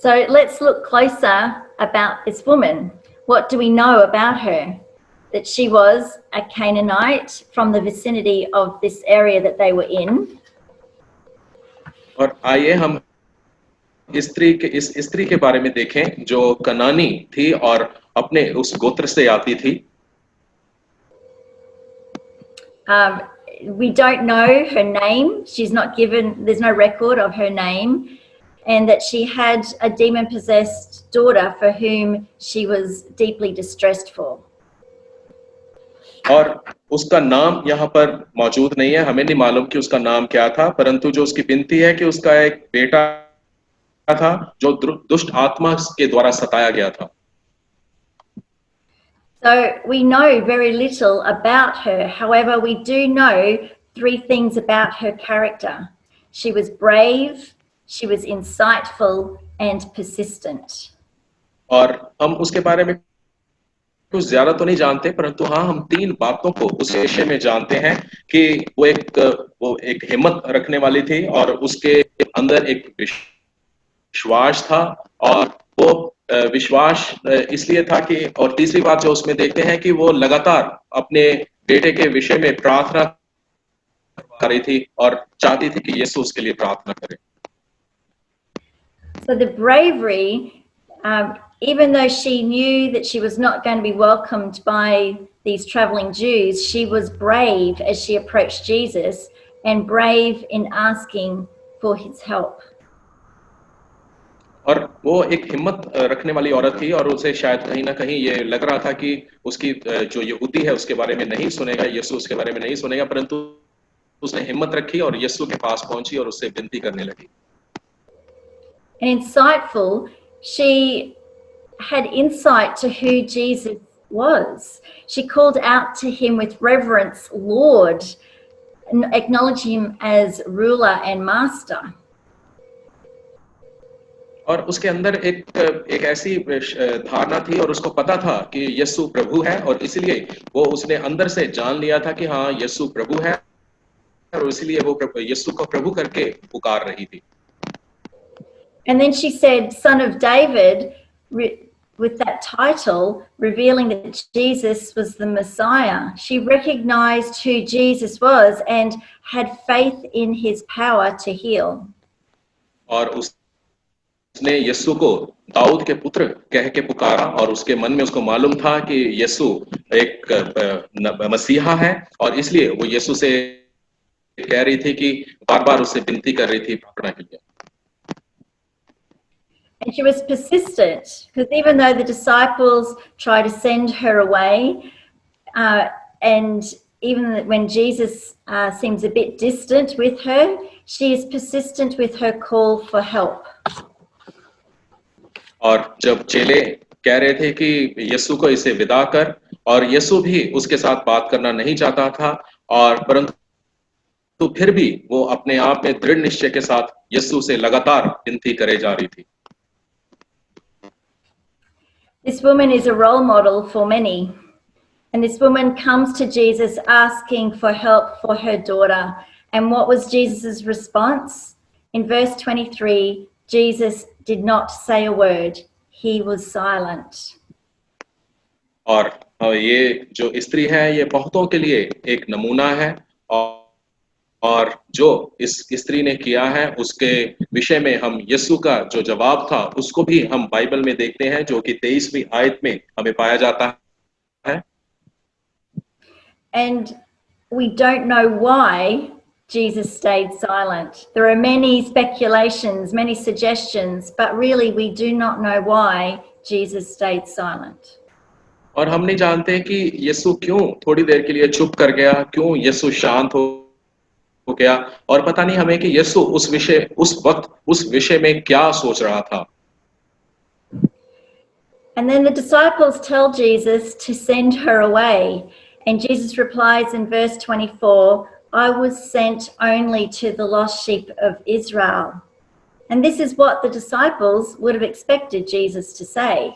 So let's look closer about this woman. What do we know about her? That she was a Canaanite from the vicinity of this area that they were in. और आइए हम इस स्त्री के बारे में देखें जो कनानी थी और अपने उस गोत्र से आती थी. We don't know her name. She's not given, there's no record of her name, and that she had a demon-possessed daughter for whom she was deeply distressed for. और उसका नाम यहाँ पर मौजूद नहीं है, हमें नहीं मालूम कि उसका नाम क्या था, परंतु जो उसकी विनती है कि उसका एक बेटा था जो दुष्ट आत्मा के द्वारा सताया गया था. So we know very little about her. However, we do know 3 things about her character. She was brave, she was insightful, and persistent. और हम उसके बारे में कुछ ज्यादा तो नहीं जानते, परंतु हाँ हम 3 बातों को उस विषय में जानते हैं कि वो एक हिम्मत रखने वाली थी और उसके अंदर एक विश्वास था और वो विश्वास इसलिए था कि, और तीसरी बात जो उसमें देखते हैं कि वो लगातार अपने बेटे के विषय में प्रार्थना कर रही थी और चाहती थी कि यीशु उसके लिए प्रार्थना करे. So the bravery, even though she knew that she was not going to be welcomed by these traveling Jews, she was brave as she approached Jesus and brave in asking for his help. और वो एक हिम्मत रखने वाली औरत थी और उसे शायद कहीं ना कहीं ये लग रहा था कि उसकी जो यहूदी है उसके बारे में नहीं सुनेगा, यीशु उसके बारे में नहीं सुनेगा, परंतु उसने हिम्मत रखी और यीशु के पास पहुंची और उससे विनती करने लगी। And insightful, she had insight to who Jesus was. She called out to him with reverence, Lord, and acknowledged him as ruler and master. और उसके अंदर एक ऐसी धारणा थी और उसको पता था कि यीशु प्रभु है और इसलिए वो उसने अंदर से जान लिया था कि हाँ यीशु प्रभु है और इसलिए वो यीशु को प्रभु करके पुकार रही थी। And then she said, Son of David, with that title, revealing that Jesus was the Messiah. She recognized who Jesus was and had faith in his power to heal. और उसने यीशु को दाऊद के पुत्र कह के पुकारा और उसके मन में उसको मालूम था कि यीशु एक मसीहा है और इसलिए वो यीशु से कह रही थी कि बार-बार उससे विनती कर रही थी प्रार्थना के लिए। And she was persistent, because even though the disciples tried to send her away, and even when Jesus seems a bit distant with her, she is persistent with her call for help. और जब चेले कह रहे थे कि यीशु को इसे विदा कर और यीशु भी उसके साथ बात करना नहीं चाहता था और परंतु फिर भी वो अपने आप में दृढ़ निश्चय के साथ यीशु से लगातार विनती करे जा रही थी। This woman is a role model for many. And this woman comes to Jesus asking for help for her daughter. And what was Jesus' response? In verse 23, Jesus did not say a word. He was silent. और ये जो स्त्री है ये बहुतों के लिए एक नमूना है और जो इस स्त्री ने किया है उसके विषय में हम यीशु का जो जवाब था उसको भी हम बाइबल में देखते हैं जो कि 23वीं आयत में हमें पाया जाता है। And we don't know why Jesus stayed silent. There are many speculations, many suggestions, but really we do not know why Jesus stayed silent. और हम नहीं जानते कि यीशु क्यों थोड़ी देर के लिए चुप कर गया, क्यों यीशु शांत हो गया और पता नहीं हमें कि यीशु उस वक्त उस विषय में क्या सोच रहा था। And then the disciples tell Jesus to send her away. And Jesus replies in verse 24, I was sent only to the lost sheep of Israel. And this is what the disciples would have expected Jesus to say.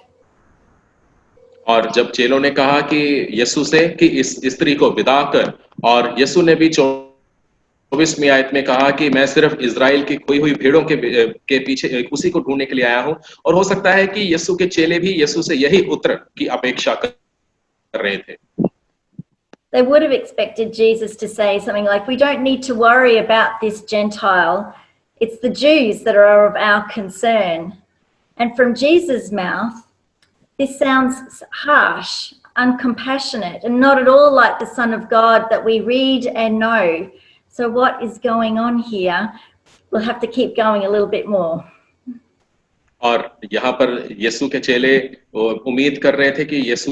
और जब चेलों ने कहा कि यीशु से कि इस स्त्री को विदा कर और यीशु ने भी 24वीं आयत में कहा कि मैं सिर्फ इजराइल की खोई हुई भेड़ों के पीछे उसी को ढूंढने के लिए आया हूं और हो सकता है कि यीशु के चेले भी यीशु से यही उत्तर की अपेक्षा कर रहे थे। They would have expected Jesus to say something like, we don't need to worry about this Gentile. It's the Jews that are of our concern. And from Jesus' mouth, this sounds harsh, uncompassionate, and not at all like the Son of God that we read and know. So what is going on here? We'll have to keep going a little bit more. और यहाँ पर यीशु के चेले उम्मीद कर रहे थे कि यीशु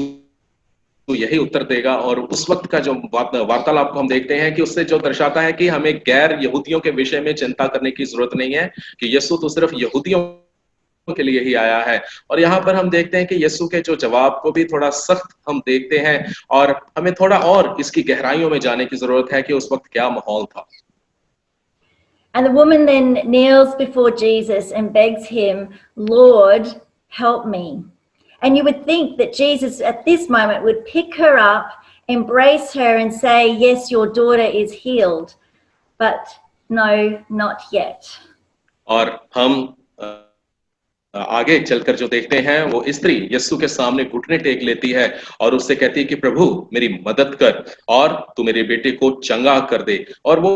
तो यही उत्तर देगा और उस वक्त का जो वार्तालाप को हम देखते हैं कि उससे जो दर्शाता है कि हमें गैर यहूदियों के विषय में चिंता करने की जरूरत नहीं है कि यीशु तो सिर्फ यहूदियों के लिए ही आया है। और यहाँ पर हम देखते हैं कि यीशु के जो जवाब को भी थोड़ा सख्त हम देखते हैं और हमें थोड़ा और इसकी गहराइयों में जाने की जरूरत है कि उस वक्त क्या माहौल था। And the woman then kneels before Jesus and begs him, Lord, help me. And you would think that Jesus at this moment would pick her up, embrace her and say, yes, your daughter is healed. But no, not yet. और हम आगे चलकर जो देखते हैं वो स्त्री यीशु के सामने घुटने टेक लेती है और उससे कहती है कि प्रभु मेरी मदद कर और तू मेरे बेटे को चंगा कर दे। और वो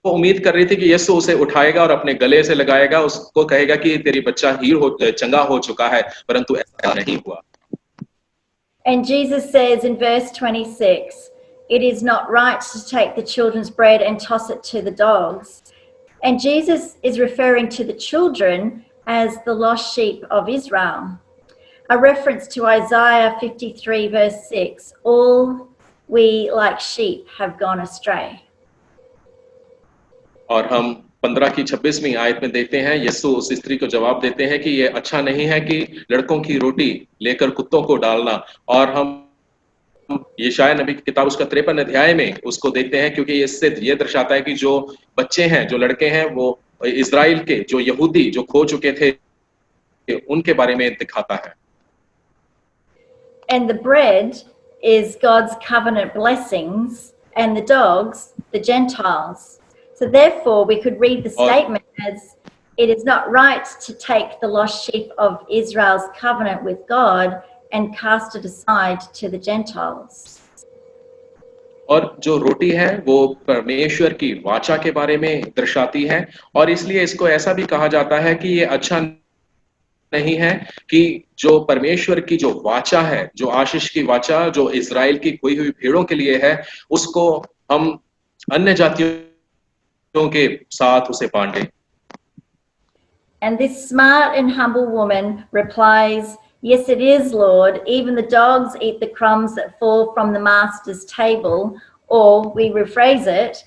उम्मीद कर रही थी कि यीशु उसे उठाएगा और अपने गले से लगाएगा, उसको कहेगा कि तेरी बच्चा चंगा हो चुका है, परंतु ऐसा नहीं हुआ। And Jesus says in verse 26, it is not right to take the children's bread and toss it to the dogs. And Jesus is referring to the children as the lost sheep of Israel. A reference to Isaiah 53 verse 6, all we like sheep have gone astray. और हम 15 की 26वीं आयत में देखते हैं यीशु उस स्त्री को जवाब देते हैं कि ये अच्छा नहीं है कि लड़कों की रोटी लेकर कुत्तों को डालना। और हम यशायाह नबी की किताब उसका 53 अध्याय में उसको देखते हैं, क्योंकि इससे ये दर्शाता है कि जो बच्चे हैं, जो लड़के हैं, वो इजराइल के जो यहूदी जो खो चुके थे उनके बारे में दिखाता है। And the bread is God's covenant blessings and the dogs the Gentiles. So therefore we could read the statement as it is not right to take the lost sheep of Israel's covenant with God and cast it aside to the Gentiles. और जो रोटी है वो परमेश्वर की वाचा के बारे में दर्शाती है, और इसलिए इसको ऐसा भी कहा जाता है कि ये अच्छा नहीं है कि जो परमेश्वर की जो वाचा है, जो आशीष की वाचा जो इजराइल की खोई हुई भेड़ों के लिए है, उसको हम अन्य जातियों के साथ उसे बांटें। And this smart and humble woman replies, yes, it is, Lord. Even the dogs eat the crumbs that fall from the master's table. Or we rephrase it,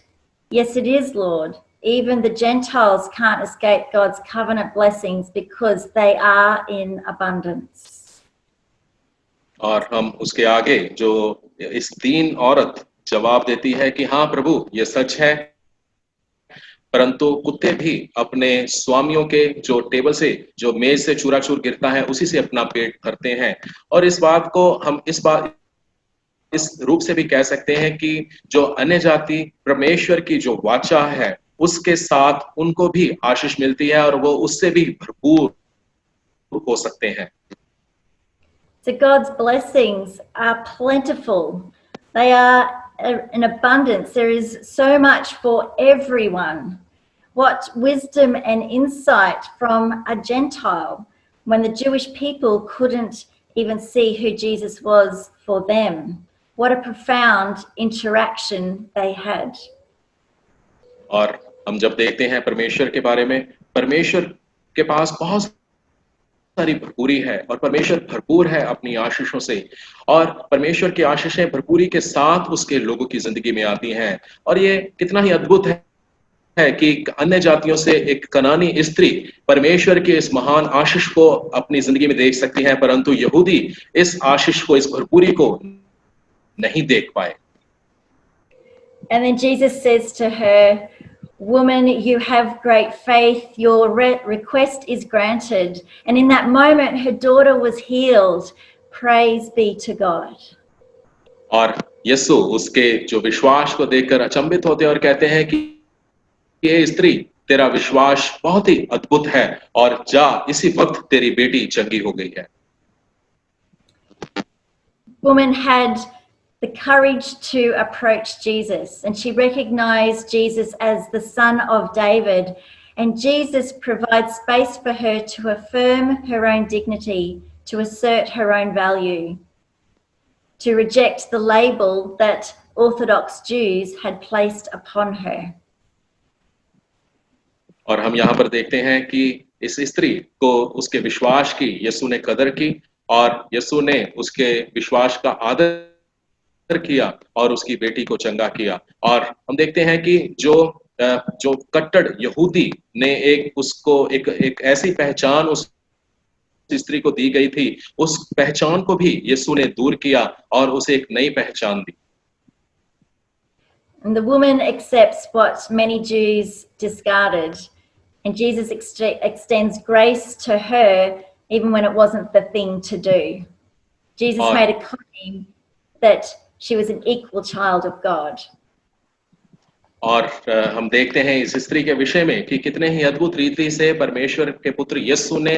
yes, it is, Lord. Even the Gentiles can't escape God's covenant blessings because they are in abundance. और हम उसके आगे जो इस दीन औरत जवाब देती है कि हाँ प्रभु, ये सच है, परंतु कुत्ते भी अपने स्वामियों के जो टेबल से, जो मेज से चूराचूर गिरता है, उसी से अपना पेट भरते हैं। और इस बात को हम इस रूप से भी कह सकते हैं कि जो अन्य जाति परमेश्वर की जो वाचा है उसके साथ उनको भी आशीष मिलती है और वो उससे भी भरपूर हो सकते हैं। So God's blessings are plentiful. They are in abundance. There is so much for everyone. What wisdom and insight from a Gentile when the Jewish people couldn't even see who Jesus was for them. What a profound interaction they had. और हम जब देखते हैं परमेश्वर के बारे में, परमेश्वर के पास बहुत सारी भरपूरी है और परमेश्वर भरपूर है अपनी आशीषों से, और परमेश्वर की आशीषें भरपूरी के साथ उसके लोगों की जिंदगी में आती हैं। और ये कितना ही अद्भुत है कि अन्य जातियों से एक कनानी स्त्री परमेश्वर के इस महान आशीष को अपनी जिंदगी में देख सकती है, परंतु यहूदी इस आशीष को, इस भरपूरी को नहीं देख पाए। And then Jesus says to her, woman, you have great faith, your request is granted. And in that moment her daughter was healed. Praise be to God. और यीशु उसके जो विश्वास को देखकर अचंभित होते और कहते हैं कि ये स्त्री, तेरा विश्वास बहुत ही अद्भुत है, और जा, इसी वक्त तेरी बेटी चंगी हो गई है। Woman had the courage to approach Jesus, and she recognized Jesus as the Son of David, and Jesus provides space for her to affirm her own dignity, to assert her own value, to reject the label that Orthodox Jews had placed upon her. और हम यहाँ पर देखते हैं कि इस स्त्री को उसके विश्वास की यीशु ने कदर की, और यीशु ने उसके विश्वास का आदर किया और उसकी बेटी को चंगा किया। और हम देखते हैं कि जो कट्टर यहूदी ने उसको एक ऐसी पहचान उस स्त्री को दी गई थी, उस पहचान को भी यीशु ने दूर किया और उसे एक नई पहचान दी। And the woman accepts what many Jews discarded, and Jesus extends grace to her even when it wasn't the thing to do. Jesus made a claim that she was an equal child of God. और हम देखते हैं इस स्त्री के विषय में कि कितने ही अद्भुत रीति से परमेश्वर के पुत्र यीशु ने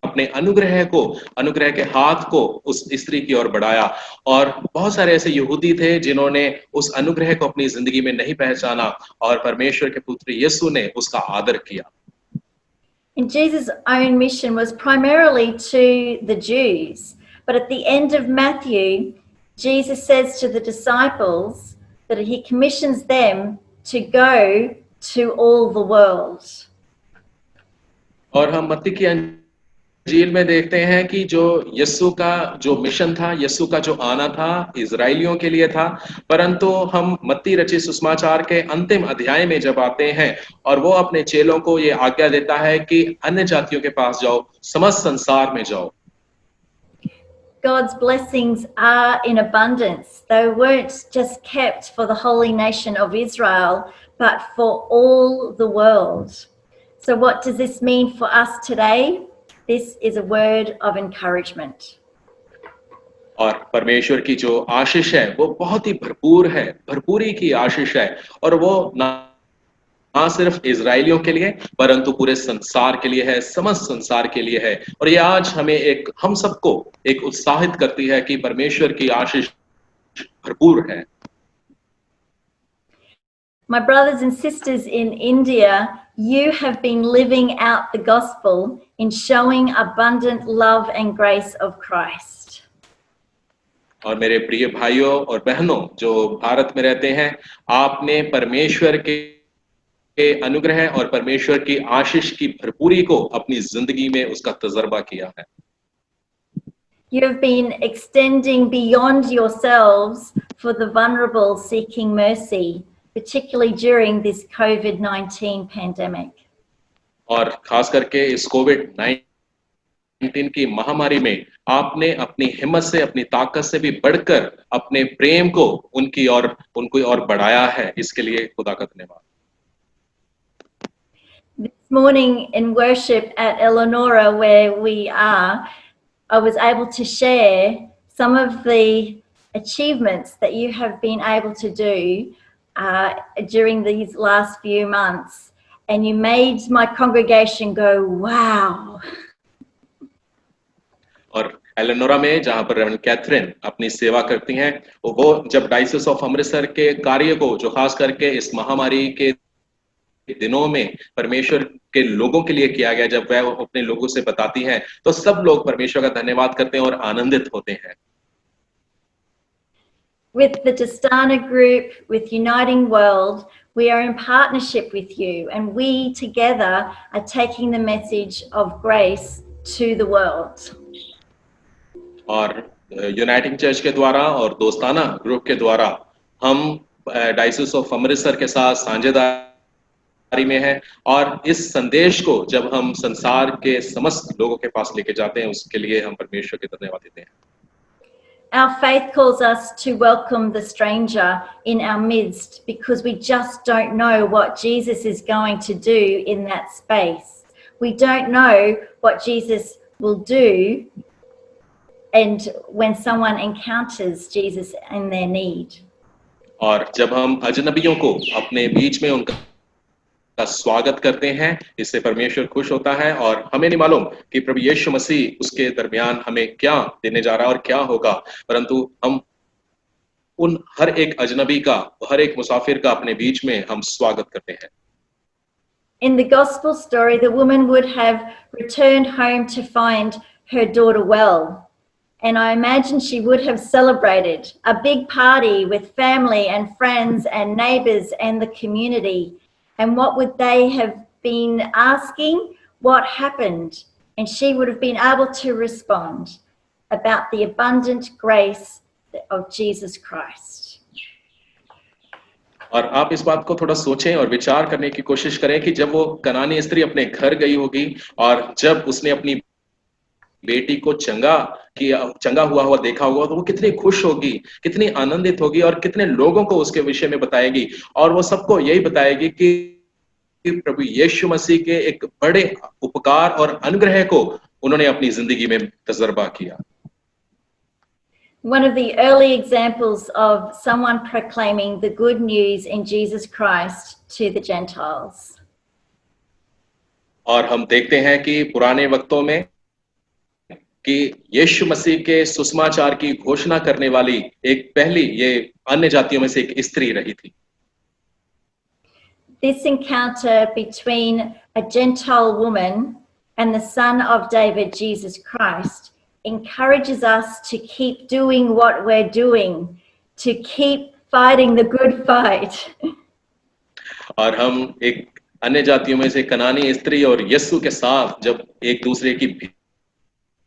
अपने अनुग्रह के हाथ को उस स्त्री की ओर बढ़ाया। और बहुत सारे ऐसे यहूदी थे जिन्होंने उस अनुग्रह को अपनी जिंदगी में नहीं पहचाना, और परमेश्वर के पुत्र यीशु ने उसका आदर किया। And Jesus' own mission was primarily to the Jews, But at the end of Matthew, Jesus says to the disciples that he commissions them to go to all the world. और हम मत्ती की अंजील में देखते हैं कि जो यीशु का जो मिशन था, यीशु का जो आना था, इजराइलियों के लिए था, परंतु हम मत्ती रचित सुसमाचार के अंतिम अध्याय में जब आते हैं और वो अपने चेलों को ये आज्ञा देता है कि अन्य जातियों के पास जाओ, समस्त संसार में जाओ। God's blessings are in abundance. They weren't just kept for the holy nation of Israel, but for all the world. So what does this mean for us today? This is a word of encouragement. और परमेश्वर की जो आशीष है वो बहुत ही भरपूर है, भरपूरी की आशीष है, और वो ना सिर्फ इजराइलियों के लिए परंतु पूरे संसार के लिए है, समस्त संसार के लिए है। और ये आज हमें हम सबको एक उत्साहित करती है कि परमेश्वर की आशीष भरपूर है। My brothers and sisters in India, you have been living out the gospel in showing abundant love and grace of Christ. और मेरे प्रिय भाइयों और बहनों जो भारत में रहते हैं, आपने परमेश्वर के अनुग्रह और परमेश्वर की आशीष की भरपूरी को अपनी जिंदगी में उसका तजर्बा किया है। You have been extending beyond yourselves for the vulnerable seeking mercy, particularly during this COVID-19 pandemic. और खास करके इस कोविड-19 की महामारी में आपने अपनी हिम्मत से, अपनी ताकत से भी बढ़कर अपने प्रेम को उनको और बढ़ाया है। इसके लिए खुदा का धन्यवाद। This morning in worship at Eleonora, where we are, I was able to share some of the achievements that you have been able to do during these last few months, and you made my congregation go, wow. और Eleonora में जहां पर reverend Catherine अपनी सेवा करती हैं, वो जब डायसिस ऑफ अमृतसर के कार्य को जो खास करके इस महामारी के दिनों में परमेश्वर के लोगों के लिए किया गया, जब वह अपने लोगों से बताती हैं तो सब लोग परमेश्वर का धन्यवाद करते हैं और आनंदित होते हैं। With the Dostana group, with Uniting World, we are in partnership with you, and we together are taking the message of grace to the world. और यूनाइटिंग चर्च के द्वारा और दोस्ताना ग्रुप के द्वारा हम डायसिस ऑफ अमृतसर के साथ साझेदारी में हैं, और इस संदेश को जब हम संसार के समस्त लोगों के पास लेके जाते हैं, उसके लिए हम परमेश्वर के धन्यवाद देते हैं। Our faith calls us to welcome the stranger in our midst, because we just don't know what Jesus is going to do in that space. We don't know what Jesus will do and when someone encounters Jesus in their need. और जब हम अजनबियों को अपने बीच में उनका स्वागत करते हैं, इससे परमेश्वर खुश होता है, और हमें नहीं मालूम कि प्रभु यीशु मसीह उसके दरमियान हमें क्या देने जा रहा है और क्या होगा, परंतु हम उन हर एक अजनबी का, हर एक मुसाफिर का अपने बीच में हम स्वागत करते हैं। In the gospel story, the woman would have returned home to find her daughter well. And I imagine she would have celebrated a big party with family and friends and neighbors and the community. And what would they have been asking? What happened? And she would have been able to respond about the abundant grace of Jesus Christ. और आप इस बात को थोड़ा सोचें और विचार करने की कोशिश करें कि जब वो कनानी स्त्री अपने घर गई होगी और जब उसने अपनी बेटी को चंगा हुआ देखा होगा, तो वो कितनी खुश होगी, कितनी आनंदित होगी और कितने लोगों को उसके विषय में बताएगी, और वो सबको यही बताएगी कि प्रभु यीशु मसीह के एक बड़े उपकार और अनुग्रह को उन्होंने अपनी जिंदगी में तजर्बा किया। One of the early examples of someone proclaiming the good news in Jesus Christ to the Gentiles. और हम देखते हैं कि पुराने वक्तों में कि यीशु मसीह के सुसमाचार की घोषणा करने वाली एक पहली ये अन्य जातियों में से एक स्त्री रही थी। This encounter between a Gentile woman and the Son of David, Jesus Christ, encourages us to keep doing what we're doing, to keep fighting the good fight. और हम एक अन्य जातियों में से कनानी स्त्री और यीशु के साथ जब एक दूसरे की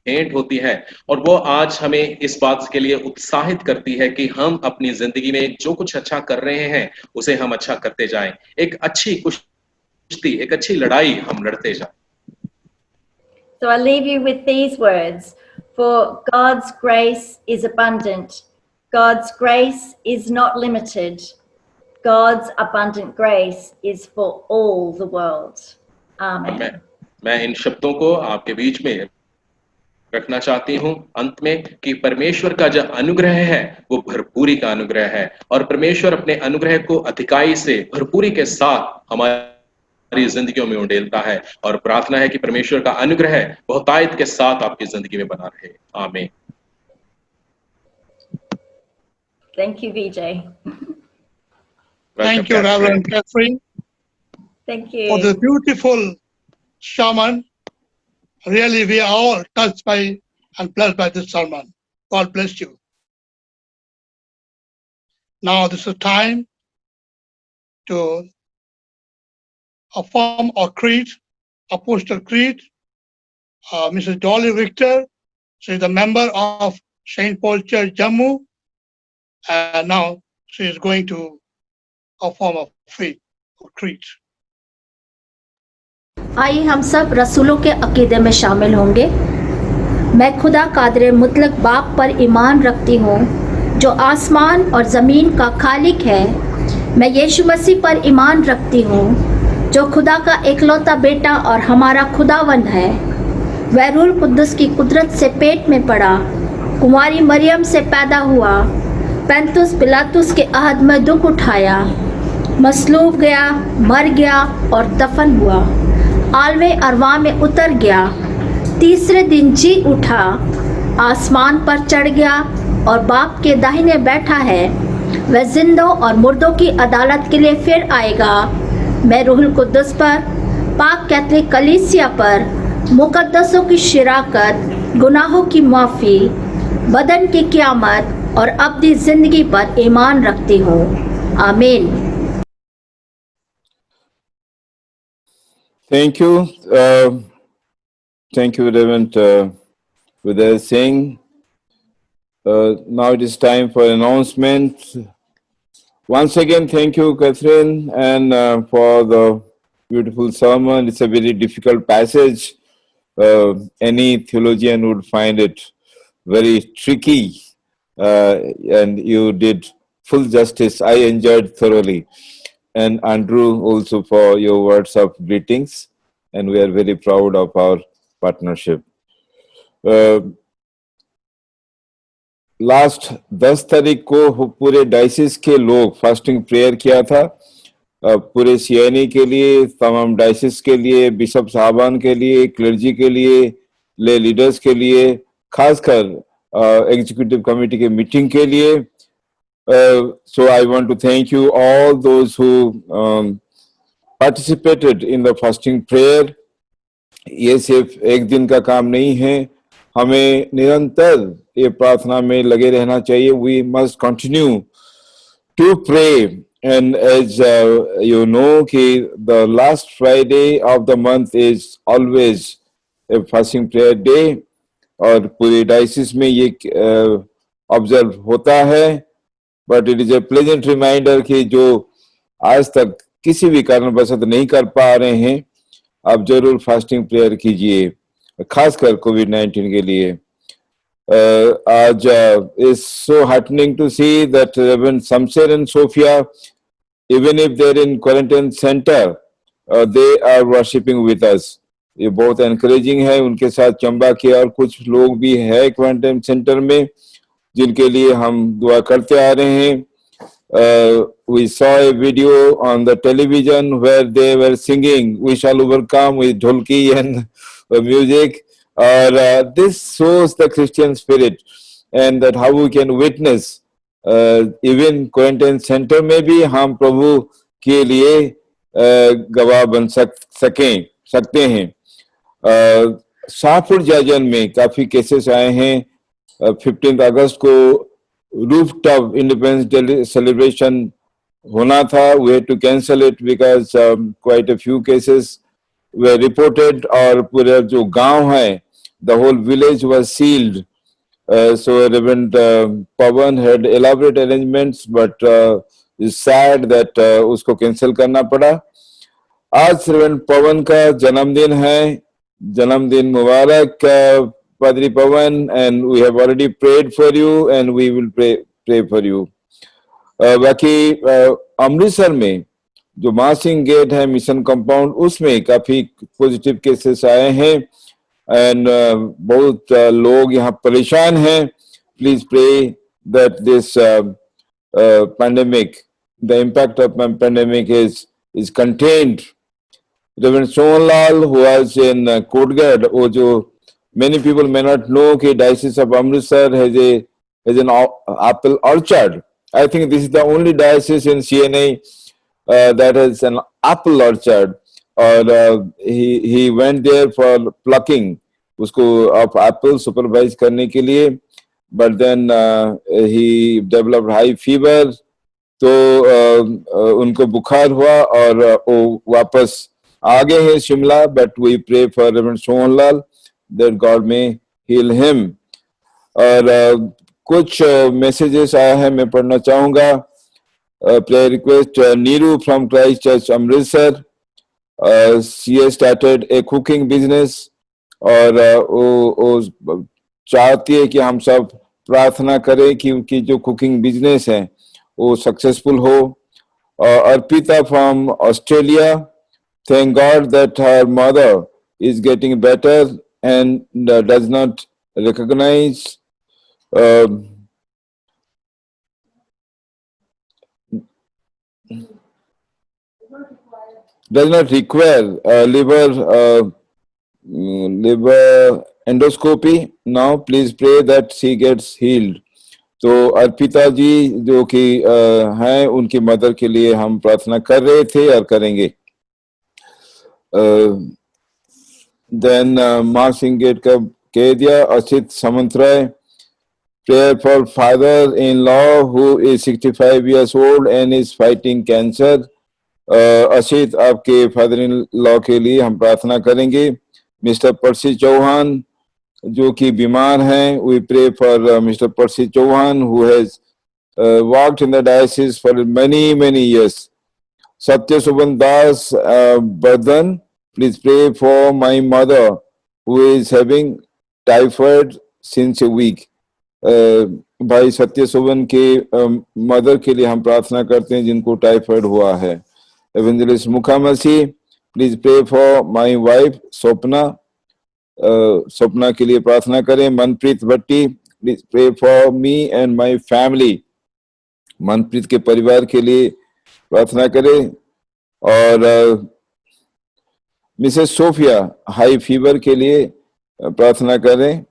भेंट होती है, और वो आज हमें इस बात के लिए उत्साहित करती है कि हम अपनी जिंदगी में जो कुछ अच्छा कर रहे हैं उसे हम अच्छा करते जाएं, एक अच्छी कुश्ती, एक अच्छी लड़ाई हम लड़ते जाएं। So I leave you with these words: for God's grace is abundant. God's grace is not limited. God's abundant grace is for all the world. Amen. मैं इन शब्दों को आपके बीच में रखना चाहती हूं अंत में कि परमेश्वर का जो अनुग्रह है वो भरपूरी का अनुग्रह है, और परमेश्वर अपने अनुग्रह को अधिकाई से भरपूरी के साथ हमारी जिंदगियों में उंडेलता है, और प्रार्थना है कि परमेश्वर का अनुग्रह बहुतायत के साथ आपकी जिंदगी में बना रहे। आमीन। Thank you, Vijay. Thank you, Reverend Catherine, Thank you. for the beautiful sermon. Really, we are all touched by and blessed by this sermon. God bless you. Now, this is time to affirm our creed, Apostle Creed. Mrs. Dolly Victor, she is a member of St. Paul Church, Jammu, and now she is going to affirm a faith or creed. आइए हम सब रसूलों के अकीदे में शामिल होंगे। मैं खुदा कादर मुतलक बाप पर ईमान रखती हूँ जो आसमान और ज़मीन का खालिक है। मैं यीशु मसीह पर ईमान रखती हूँ जो खुदा का एकलौता बेटा और हमारा खुदावंद है। वह रूह कुद्दुस की कुदरत से पेट में पड़ा, कुंवारी मरियम से पैदा हुआ, पैंतुस पिलातुस के अहद में दुख उठाया, मसलूब गया, मर गया और दफन हुआ, आलवे अरवा में उतर गया, तीसरे दिन जी उठा, आसमान पर चढ़ गया और बाप के दाहिने बैठा है। वह जिंदों और मुर्दों की अदालत के लिए फिर आएगा। मैं रूहुल कुद्दुस पर, पाक कैथलिक कलीसिया पर, मुकद्दसों की शिराकत, गुनाहों की माफ़ी, बदन की क़यामत और अब्दी ज़िंदगी पर ईमान रखती हूँ। आमीन। Thank you. Thank you, Reverend Uday Singh. Now it is time for announcement. Once again, thank you, Catherine, and for the beautiful sermon. It's a very difficult passage. Any theologian would find it very tricky, and you did full justice. I enjoyed thoroughly. And Andrew also for your words of greetings, and we are very proud of our partnership. Last 10 तारीख को पूरे diocese के लोग fasting prayer किया था, पूरे CNE के लिए, तमाम डायसिस के लिए, बिशप साहबान के लिए, क्लर्जी के लिए, ले लीडर्स के लिए, खासकर एग्जीक्यूटिव कमेटी के मीटिंग के लिए. So I want to thank you all those who participated in the fasting prayer. ये सिर्फ एक दिन का काम नहीं है, हमें निरंतर ये प्रार्थना में लगे रहना चाहिए. We must continue to pray, and as you know कि the last Friday of the month is always a fasting prayer day, और पूरे डायसिस में ये ऑब्जर्व होता है. But it is a pleasant reminder कि जो आज तक किसी भी कारणवश नहीं कर पा रहे हैं, आप जरूर फास्टिंग प्रेयर कीजिए, खासकर कोविड-19 के लिए. आज is so heartening to see that reverend Shamsher and Sophia, even if they are in quarantine centre, they are worshipping with us. ये बहुत एनकरेजिंग है. उनके साथ चंबा के और कुछ लोग भी है क्वारंटाइन सेंटर में, जिनके लिए हम दुआ करते आ रहे हैं. We saw a video on the television where they were singing "We Shall Overcome" with dholki and music. This shows the Christian spirit, and that how we can witness even quarantine center में भी हम प्रभु के लिए गवाह बन सकते हैं. शाहपुर जाजन में काफी केसेस आए हैं। 15 अगस्त को roof top independence day celebration होना था, we had to cancel it because quite a few cases were reported, और पूरा जो गांव है, the whole village was sealed. So Reverend Pawan had elaborate arrangements, but it's sad that उसको cancel करना पड़ा। आज Reverend Pawan का जन्मदिन है, जन्मदिन मुबारक पादरी पवन, and we have already prayed for you and we will pray for you. बाकी अमृतसर में जो मासिंग गेट है मिशन कंपाउंड, उसमें काफी पॉजिटिव केसेस आए हैं एंड बहुत लोग यहाँ परेशान हैं। Please pray that this pandemic, the impact of pandemic is contained. Reverend Sohanlal who was in Kotgarh, वो जो many people may not know कि Diocese of Amritsar has an apple orchard. I think this is the only diocese in CNA that has an apple orchard. और he went there for plucking उसको of apple supervise करने के लिए, but then he developed high fever, तो उनको बुखार हुआ और वो वापस आ गए हैं Shimla. But we pray for Reverend Sohanlal that God may heal him. और कुछ मैसेजेस आया है, मैं पढ़ना चाहूंगा। Prayer request Neeru from Christ church Amritsar, she has started A cooking business, और वो चाहती है कि हम सब प्रार्थना करें कि उनकी जो कुकिंग बिजनेस है वो सक्सेसफुल हो। Arpita from Australia, thank God that her mother is getting better and does not recognise does not require liver endoscopy now. Please pray that she gets healed. तो अर्पिता जी जो कि हैं, उनकी मदर के लिए हम प्रार्थना कर रहे थे और करेंगे। देन मार्क सिंह गेट का कह दिया। Asit Samantaray, prayer for father-in-law who is 65 years old and is fighting cancer. Asit, आपके फादर इन लॉ के लिए हम प्रार्थना करेंगे। मिस्टर पर्सी चौहान जो कि बीमार हैं, we pray for Mr. Percy Chauhan who has worked in the diocese for many years. Satya Subhan Das Bardhan, please pray for my mother who is having typhoid since a week. भाई सत्य सुबन के mother के लिए हम प्रार्थना करते हैं जिनको टाइफाइड हुआ है। Evangelist Mukhamsi, please pray for my wife Swapna, Swapna के लिए प्रार्थना करें। Manpreet Bhatti, please pray for me and my family, Manpreet के परिवार के लिए प्रार्थना करें। और मिसेस सोफिया हाई फीवर के लिए प्रार्थना करें।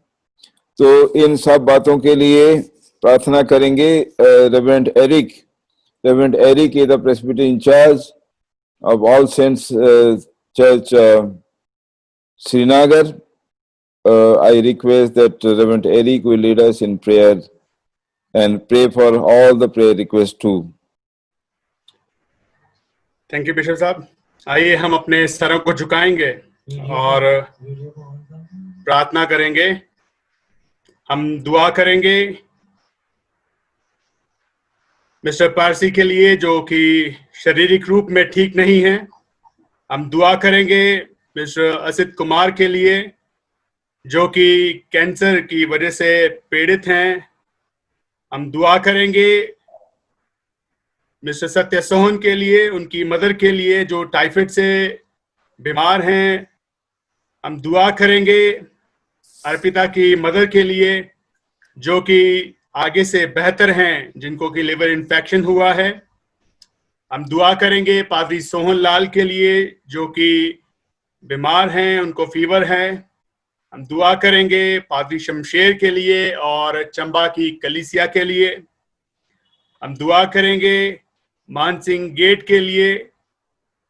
तो इन सब बातों के लिए प्रार्थना करेंगे। Reverend Eric is the presbyter in-charge of All Saints Church Srinagar. I request that Reverend Eric will lead us in prayer and pray for all the prayer requests too. Thank you bishop साहब। आइए हम अपने सरों को झुकाएंगे और प्रार्थना करेंगे। हम दुआ करेंगे मिस्टर पारसी के लिए जो कि शारीरिक रूप में ठीक नहीं है। हम दुआ करेंगे मिस्टर असित कुमार के लिए जो कि कैंसर की वजह से पीड़ित हैं। हम दुआ करेंगे मिस्टर सत्य सोहन के लिए, उनकी मदर के लिए जो टाइफाइड से बीमार हैं। हम दुआ करेंगे अर्पिता की मदर के लिए जो कि आगे से बेहतर हैं, जिनको कि लिवर इन्फेक्शन हुआ है। हम दुआ करेंगे पादरी सोहन लाल के लिए जो कि बीमार हैं, उनको फीवर है। हम दुआ करेंगे पादरी शमशेर के लिए और चंबा की कलीसिया के लिए। हम दुआ करेंगे मानसिंह गेट के लिए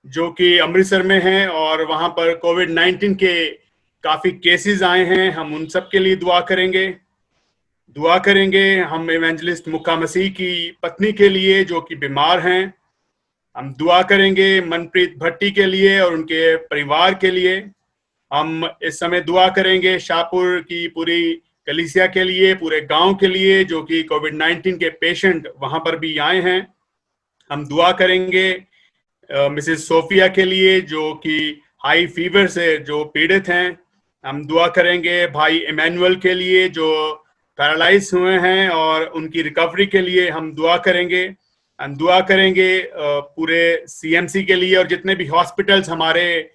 जो कि अमृतसर में है और वहां पर कोविड-19 के काफी केसेस आए हैं, हम उन सब के लिए दुआ करेंगे। हम इवेंजलिस्ट मुक्का मसीह की पत्नी के लिए जो कि बीमार हैं। हम दुआ करेंगे मनप्रीत भट्टी के लिए और उनके परिवार के लिए। हम इस समय दुआ करेंगे शाहपुर की पूरी कलीसिया के लिए, पूरे गांव के लिए जो कि कोविड-19 के पेशेंट वहां पर भी आए हैं। हम दुआ करेंगे मिसेस सोफिया के लिए जो कि हाई फीवर से जो पीड़ित हैं। हम दुआ करेंगे भाई इमैनुअल के लिए जो पैरालाइज हुए हैं और उनकी रिकवरी के लिए हम दुआ करेंगे। हम दुआ करेंगे पूरे सीएमसी के लिए और जितने भी हॉस्पिटल्स हमारे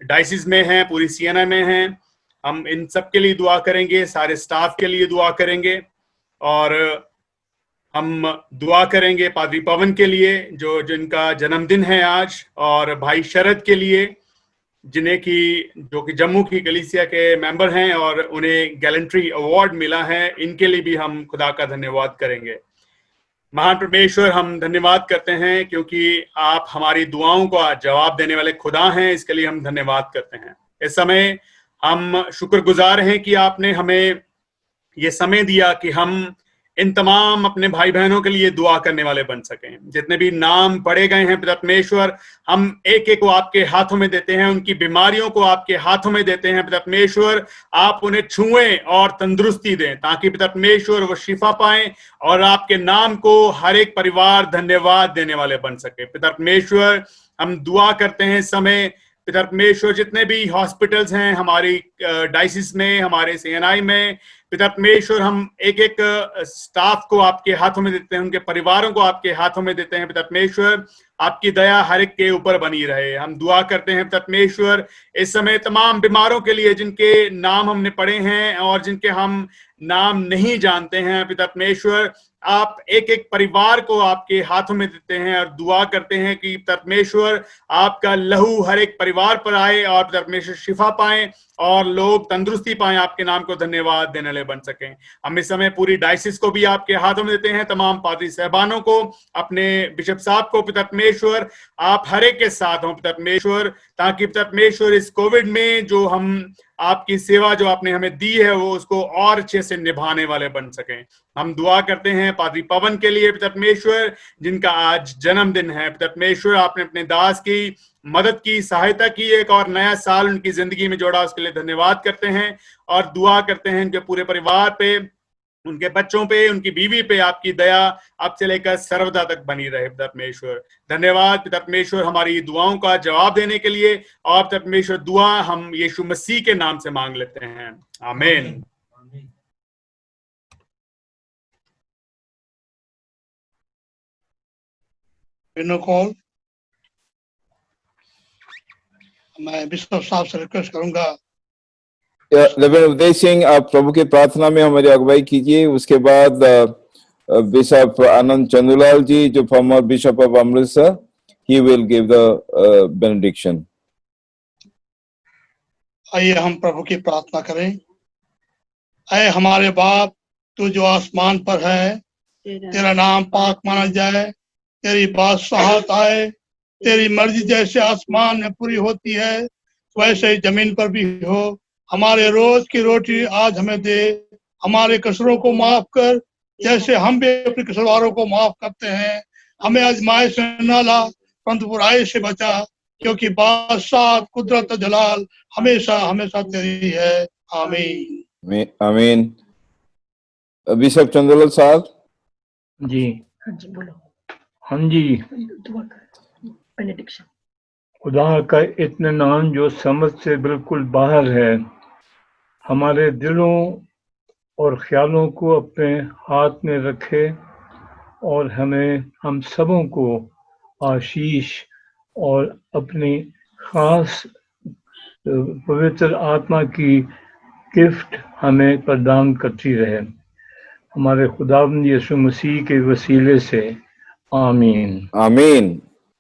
डायसिस में हैं, पूरी सीएनए में हैं, हम इन सब के लिए दुआ करेंगे। सारे स्टाफ के लिए दुआ करेंगे और हम दुआ करेंगे पादरी पवन के लिए जो जिनका जन्मदिन है आज, और भाई शरद के लिए जो कि जम्मू की कलीसिया के मेंबर हैं और उन्हें गैलेंट्री अवार्ड मिला है। इनके लिए भी हम खुदा का धन्यवाद करेंगे। महान परमेश्वर, हम धन्यवाद करते हैं क्योंकि आप हमारी दुआओं का जवाब देने वाले खुदा हैं, इसके लिए हम धन्यवाद करते हैं। इस समय हम शुक्रगुजार हैं कि आपने हमें ये समय दिया कि हम इन तमाम अपने भाई बहनों के लिए दुआ करने वाले बन सकें। जितने भी नाम पढ़े गए हैं पिता परमेश्वर, हम एक एक को आपके हाथों में देते हैं, उनकी बीमारियों को आपके हाथों में देते हैं। पिता परमेश्वर, आप उन्हें छुएं और तंदुरुस्ती दें ताकि पिता परमेश्वर वो शिफा पाएं और आपके नाम को हर एक परिवार धन्यवाद देने वाले बन सके। पिता परमेश्वर, हम दुआ करते हैं इस समय पिता परमेश्वर जितने भी हॉस्पिटल्स हैं हमारी डायसिस में, हमारे सीएनआई में, पिता परमेश्वर हम एक एक स्टाफ को आपके हाथों में देते हैं, उनके परिवारों को आपके हाथों में देते हैं। पिता परमेश्वर, आपकी दया हर एक के ऊपर बनी रहे। हम दुआ करते हैं पिता परमेश्वर इस समय तमाम बीमारों के लिए जिनके नाम हमने पढ़े हैं और जिनके हम नाम नहीं जानते हैं। पिता परमेश्वर, आप एक एक परिवार को आपके हाथों में देते हैं और दुआ करते हैं कि पिता परमेश्वर आपका लहू हर एक परिवार पर आए और पिता परमेश्वर शिफा पाएं और लोग तंदुरुस्ती पाएं, आपके नाम को धन्यवाद देने वाले बन सकें। हम इस समय पूरी डायसिस को भी आपके हाथों में देते हैं, तमाम पादरी साहबानों को, अपने बिशप साहब को। पिता परमेश्वर, आप हर एक के साथ हों पिता परमेश्वर, ताकि पिता परमेश्वर इस कोविड में जो हम आपकी सेवा जो आपने हमें दी है वो उसको और अच्छे से निभाने वाले बन सकें। हम दुआ करते हैं पादरी पवन के लिए पिता परमेश्वर जिनका आज जन्मदिन है। पिता परमेश्वर, आपने अपने दास की मदद की, सहायता की, एक और नया साल उनकी जिंदगी में जोड़ा, उसके लिए धन्यवाद करते हैं और दुआ करते हैं उनके पूरे परिवार पे, उनके बच्चों पे, उनकी बीवी पे आपकी दया अब से लेकर सर्वदा तक बनी रहे। पिता परमेश्वर, धन्यवाद पिता परमेश्वर हमारी दुआओं का जवाब देने के लिए। और पिता परमेश्वर, दुआ हम यीशु मसीह के नाम से मांग लेते हैं, आमीन। कॉल मैं बिशप साहब से रिक्वेस्ट करूंगा रेवरेंड उदय सिंह, आप प्रभु की प्रार्थना में हमारी अगुवाई कीजिए। उसके बाद बिशप आनंद चंदूलाल जी जो farmer bishop of Amritsar, he will give the benediction. आइए हम प्रभु की प्रार्थना करें। ऐ हमारे बाप, तू जो आसमान पर है, तेरा नाम पाक माना जाए, तेरी बादशाहत आए, तेरी मर्जी जैसे आसमान में पूरी होती है वैसे ही जमीन पर भी हो। हमारे रोज की रोटी आज हमें दे, हमारे कसूरों को माफ कर जैसे हम भी अपने कसूरवारों को माफ करते हैं। हमें आजमाइश में न ला परंतु बुराई से बचा, क्योंकि बादशाह, कुदरत, जलाल हमेशा हमेशा तेरी है, आमीन। आमीन। बिशप चंदूलाल साहब जी। हाँ जी, खुदा का इतना नाम जो समझ से बिल्कुल बाहर है, हमारे दिलों और ख्यालों को अपने हाथ में रखे और हमें हम सबों को आशीष और अपनी खास पवित्र आत्मा की गिफ्ट हमें प्रदान करती रहे, हमारे खुदावंद यीशु मसीह के वसीले से, आमीन। आमीन।